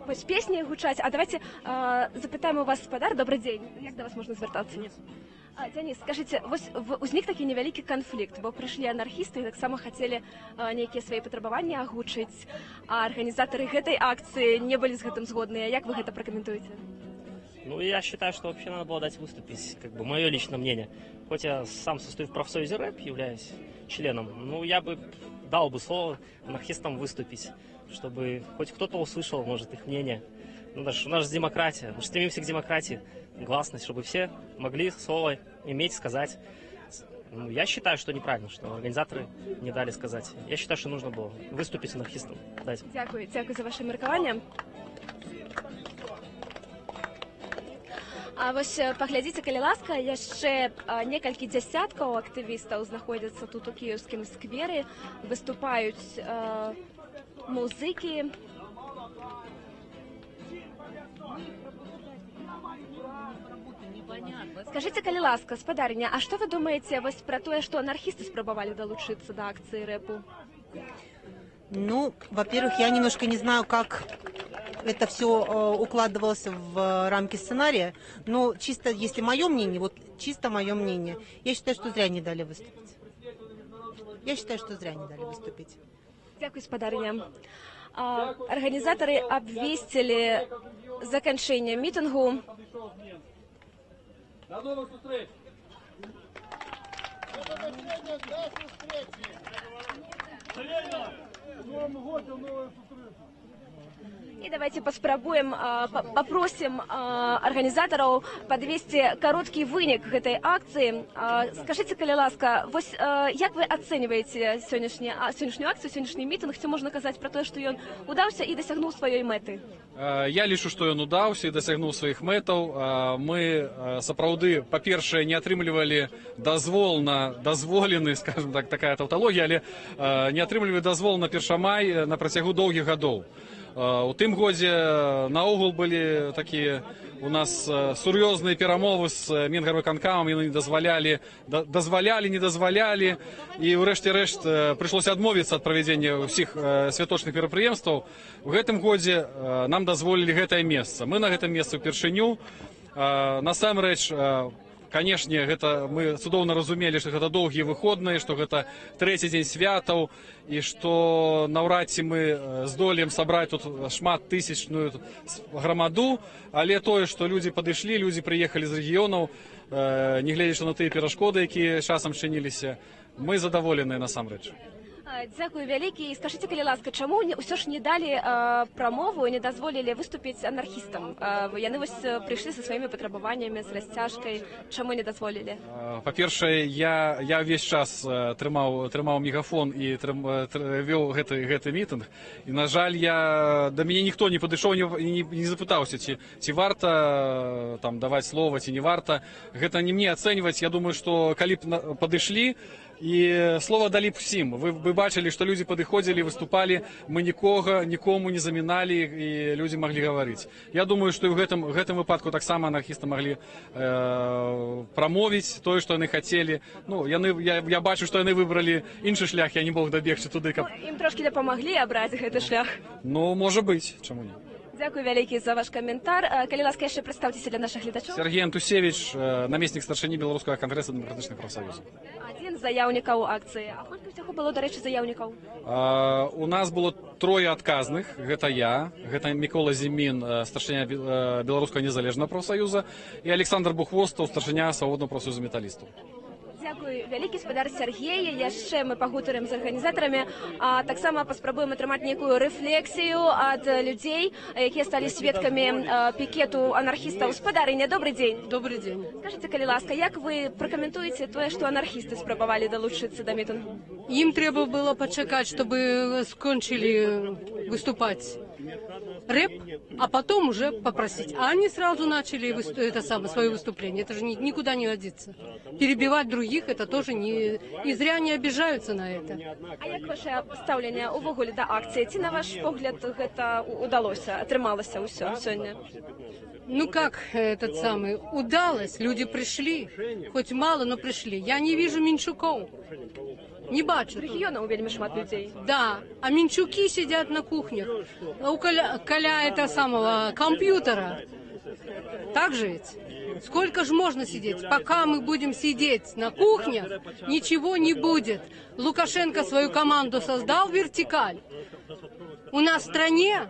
Вось песні гучаць. А давайте запытаем у вас, спадар, добрый дзень. Як да вас можна звяртацца? Дзяніс, скажыце, вось узнік такі невялікі канфлікт, бо прыйшлі анархісты і таксама хацелі нейкія свае патрабаванні агучыць, а арганізатары гэтай акцыі не былі з гэтым згодныя. Як вы гэта пракаментуеце? Ну, я считаю, что вообще надо было дать выступить, как бы, мое личное мнение. Хоть я сам состою в профсоюзе рэп, являюсь членом, ну, я бы дал бы слово анархистам выступить, чтобы хоть кто-то услышал, может, их мнение. Ну, даже у нас же демократия, мы стремимся к демократии, гласность, чтобы все могли слово иметь, сказать. Ну, я считаю, что неправильно, что организаторы не дали сказать. Я считаю, что нужно было выступить анархистам. Дать. Дякую за ваше меркаванне. А вось паглядзіце, калі ласка, яшчэ некалькі дзясяткаў актывістаў знаходзяцца тут у кіеўскім скверы, выступаюць музыкі. Скажыце, калі ласка, спадарыня, а што вы думаеце вось пра тое, што анархісты спрабавалі далучыцца да акцыі рэпу? Ну, во-первых, я немножко не знаю, как это все укладывалось в рамки сценария, но чисто, если мое мнение, вот чисто мое мнение, я считаю, что зря не дали выступить. Я считаю, что зря не дали выступить. Дякую, спадарыня. Арганізатары абвесцілі заканчэнне мітынгу. До новых встреч! І давайте паспрабуем, попросім арганізатараў падвесці кароткі вынік гэтай акцыі. Скажыце, калі ласка, вось як вы ацэньваеце сённяшнюю акцыю, сённяшні мітынг? Ці можна казаць пра тое, што ён удаўся і дасягнуў сваёй мэты? Я лічу, што ён удаўся і дасягнуў сваіх мэтаў. Мы сапраўды, па-першае, не атрымлівалі дазвол на дазволены, скажем так, такая таўталогія, але не атрымлівалі дазвол на першамай на працягу доўгіх гадоў. У тым годзе наогул былі такія у нас сур'ёзныя перамовы з Мінгарвыканкамам, яны дазвалялі, не дазвалялі, і ў рэшце рэшт прыйшлося адмовіцца ад правядзення ўсіх святочных мерапрыемстваў. У гэтым годзе нам дазволілі гэтае месца. Мы на гэтым месцы ўпершыню. Насамрэч, канешне, гэта мы цудоўна разумелі, што гэта доўгія выходныя, што гэта трэці дзень святаў, і што наўрад ці мы здолеем сабраць тут шмат тысячную грамаду, але тое, што людзі падышлі, людзі прыехалі з рэгіёнаў, нягледзячы на тыя перашкоды, якія часам чыніліся, мы задаволеныя насамрэч. Дзякую вялікі. Скажыце, калі ласка, чаму ўсё ж не далі прамову і не дазволілі выступіць анархістам? Яны вось прыйшлі са сваімі патрабаваннямі, з расцяжкай. Чаму не дазволілі? Па-першае, я ўвесь час трымаў мегафон і вёў гэты мітынг. І, на жаль, да мяне ніхто не падышоў і не запытаўся, ці варта даваць слова, ці не варта. Гэта не мне ацэньваць. Я думаю, што калі б падышлі, і слова далі б усім. Вы бачылі, што людзі падыходзілі, выступалі, мы нікому не заміналі, і людзі маглі гаварыць. Я думаю, што і ў гэтым выпадку таксама анархісты маглі прамовіць тое, што яны хацелі. Я бачу, што яны выбралі іншы шлях, я не мог дабегчы туды, каб... Ім трошкі дапамаглі абраць гэты шлях. Можа быць, чаму не. Дзякую вялікі за ваш каментар. Калі ласка, яшчэ прадстаўцеся для нашых гледачоў. Сергей Антусевич, намеснік старшыні Беларускага кангрэса дэмакратычных прафсаюзаў. Адзін з заяўнікаў акцыі. А колькі ўсяго было, дарэчы, заяўнікаў? У нас было 3 адказных. Гэта я, гэта Мікола Зімін, старшыня Беларускага незалежнага прафсаюза, і Александр Бухвостаў, старшыня свабоднага прафсаюза металістаў. Дзякуй вялікі, спадар Сергей. Яшчэ мы пагутарым з арганізатарамі, а таксама паспрабуем атрымаць нейкую рэфлексію ад людзей, якія сталі сведкамі пікету анархістаў. Спадарыня, добрый дзень. Добрый дзень. Скажыце, калі ласка, як вы пракаментуеце тое, што анархісты спрабавалі далучыцца да мітынгу? Им треба было почекать, чтобы скончили выступать рэп, а потом уже попросить. А они сразу начали свое выступление. Это же никуда не годится. Перебивать других, это тоже не... И зря не обижаются на это. А як ваше стаўленне увогуле да акцыі? Ці, на ваш погляд, гэта удалося, атрымалася ўсё сёння? Ну как удалось, люди пришли, хоть мало, но пришли. Я не вижу Менчуков. Не бачу. Регионов вельми шмат людей. Да, а Менчуки сидят на кухнях. У Коля компьютера. Так же ведь? Сколько же можно сидеть? Пока мы будем сидеть на кухнях, ничего не будет. Лукашенко свою команду создал, вертикаль. У нас в стране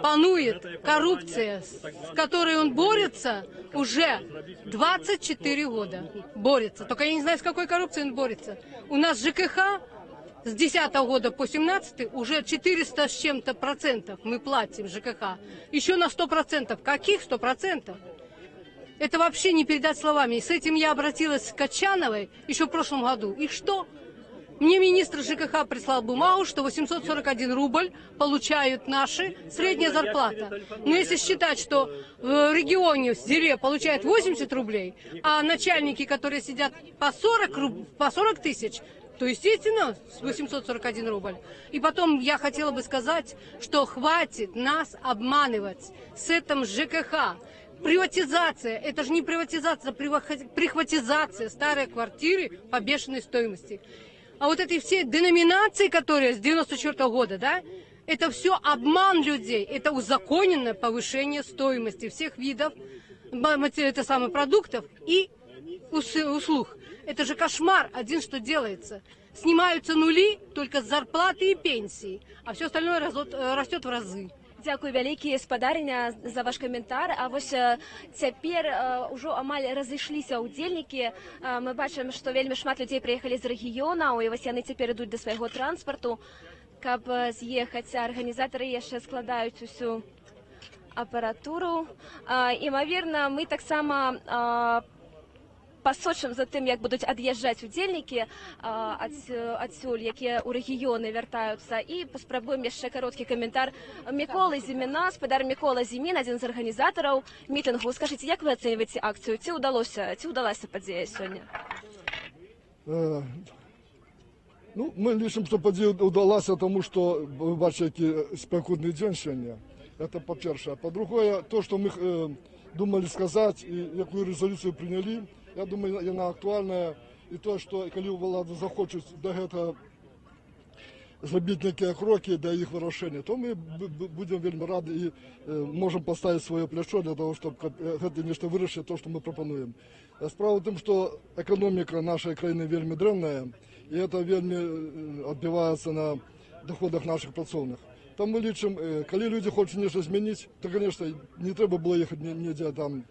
панует коррупция, с которой он борется уже 24 года. Борется. Только я не знаю, с какой коррупцией он борется. У нас ЖКХ с 10 года по 17 уже 400 с чем-то процентов мы платим ЖКХ. Еще на 100%. Каких 100%? Это вообще не передать словами. И с этим я обратилась к Качановой еще в прошлом году. И что? Мне министр ЖКХ прислал бумагу, что 841 рубль получают наши, средняя зарплата. Но если считать, что в регионе, в селе получают 80 рублей, а начальники, которые сидят по 40 тысяч, то, естественно, 841 рубль. И потом я хотела бы сказать, что хватит нас обманывать с этим ЖКХ. Приватизация, это же не приватизация, прихватизация старой квартиры по бешеной стоимости. А вот эти все деноминации, которые с 94 года, да, это все обман людей, это узаконенное повышение стоимости всех видов продуктов и услуг. Это же кошмар один, что делается. Снимаются нули только с зарплаты и пенсии, а все остальное растет в разы. Дзякуй вялікі, спадарыня, за ваш каментар. А вось цяпер ужо амаль разышліся ўдзельнікі. Мы бачым, што вельмі шмат людзей прыехалі з рэгіёнаў, і вось яны цяпер ідуць да свайго транспарту, каб з'ехаць. Арганізатары яшчэ складаюць усю апаратуру. Імаверна, мы таксама пасочым за тым, як будуць ад'язджаць удзельнікі адсюль, якія ў рэгіёны вяртаюцца, і паспрабуем яшчэ кароткі каментар Міколы Зіміна. Спадар Мікола Зімін, адзін з арганізатараў мітынгу. Скажыце, як вы ацэньваеце акцыю? Ці ўдалася падзея сёння? Мы лічым, што падзея ўдалася, тому што вы бачыце, які спякотны дзень сёння. Это па-першае. Па-другое, то, што мы думалі сказаць і якую рэзалюцыю прынялі, я думаю, яна актуальная, і то, што калі ўлада захочуць да гэтага зрабіць нейкія крокі да іх вырашэння, то мы будзем вельмі рады і можам паставіць сваё плячо для того, чтобы гэта нешта вырашыць, то, што мы прапануем. Справа ў тым, што эканоміка нашай краіны вельмі дрэнная, і это вельмі адбіваецца на доходах наших працоўных. Там мы лічым, калі людзі хочуць нешта змяніць, то, конечно, не трэба было ехаць недзе там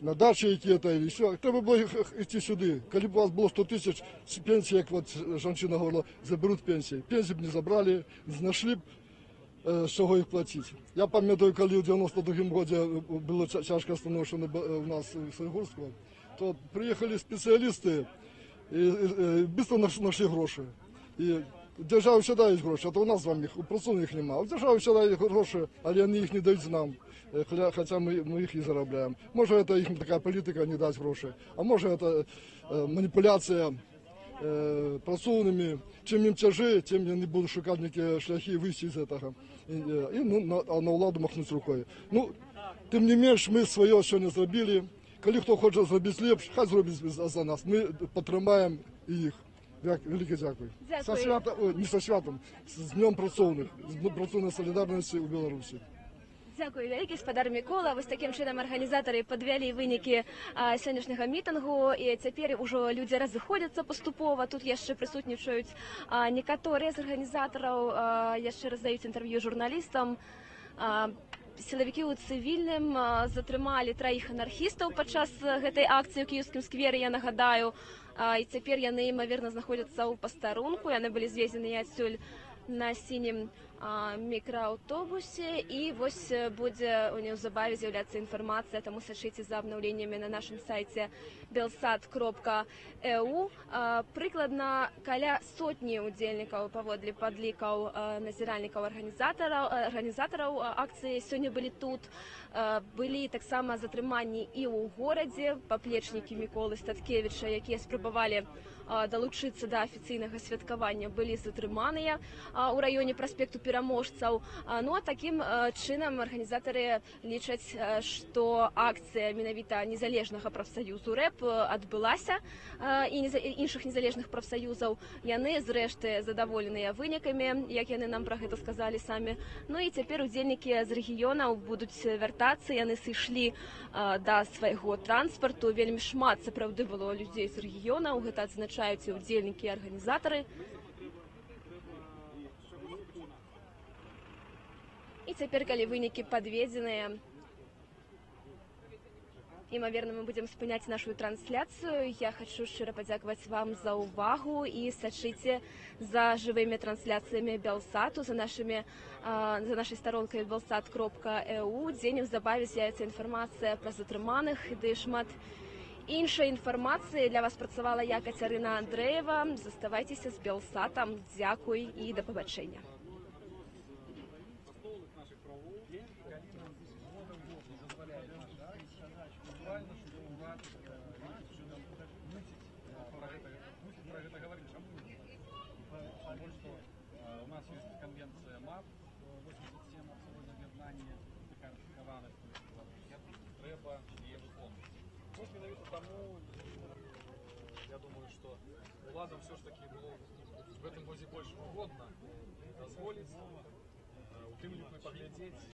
на дачі які-то, і все. Треба було йти сюди. Коли б у вас було 100 тисяч пенсій, як от жінка говорила, заберуть пенсії. Пенсії б не забрали, не знайшли б, з чого їх платити. Я пам'ятаю, коли у 92-му році було тяжко становлення у нас в Сойгорську, то приїхали спеціалісти і швидко знайшли гроші. І в державі завжди є гроші, а то у нас з вами у працівників їх немає. В державі завжди є гроші, але вони їх не дають нам, хоча ми їх і заробляємо. Може, це їхня така політика, не дати гроші, а може, це маніпуляція працівними. Чим їм тяжі, тим вони будуть шукати які шляхи вийти з цього. І на владу махнути рукою. Ну, тим не менш, ми своє сьогодні зробили. Коли хто хоче зробити ліпше, хай зробить за нас. Ми підтримаємо їх. Велике дякую. Со святом, не со святом, з Днем працовних, з працовної солідарності у Білорусі. Дякую вялікі, спадар Микола. Вось таким чином арганізатары падвялі вынікі сённяшняга мітынгу, і цяпер ужо людзі разыходзяцца паступова. Тут яшчэ прысутнічаюць некаторыя з арганізатараў, яшчэ раздаюць інтэрв'ю журналістам. Сілавікі ў цывільным затрымалі 3 анархістаў падчас гэтай акцыі ў кіеўскім сквере, я нагадаю. І цяпер яны, імаверна, знаходзяцца ў пастарунку. Яны былі звезеныя адсюль на сінім мікрааўтобусе, і вось будзе неўзабаве з'яўляцца інфармацыя, таму сачыце за абнаўленнямі на нашым сайце belsat.eu. Прыкладна каля сотні удзельнікаў паводле падлікаў назіральнікаў арганізатараў акцыі сёння былі тут. Былі таксама затрыманні і ў горадзе. Паплечнікі Міколы Статкевіча, якія спрабавалі далучыцца да афіцыйнага святкавання, былі затрыманыя ў раёне праспекту Пераможцаў. Ну а такім чынам арганізатары лічаць, што акцыя менавіта незалежнага прафсаюзу РЭП адбылася, і іншых незалежных прафсаюзаў. Яны зрэшты задаволеныя вынікамі, як яны нам пра гэта сказалі самі. Ну і цяпер удзельнікі з рэгіёнаў будуць вяртацца, яны сышлі да свайго транспарту. Вельмі шмат сапраўды было людзей з рэгіёнаў, гэта адзначаюць і удзельнікі і арганізатары. І цяпер, калі вынікі падведзеныя, імаверна, мы будзем спыняць нашу трансляцыю. Я хачу шчыра падзякаваць вам за ўвагу і сачыце за жывымі трансляцыямі Белсату, за нашай старонкай belsat.eu, дзе неўзабаве з'явіцца інфармацыя пра затрыманых, ды шмат іншай інфармацыі. Для вас працавала я, Кацярына Андрэева. Заставайцеся з Белсатам. Дзякуй і да пабачэння. У нас есть конвенция МАП 87 о свободном об'єднанні, така ратифікована, треба її виконувати. Ось менавіта тому, я думаю, що владам все ж таки було в этом году більше угодно дозволити, у тим людям поглядеть.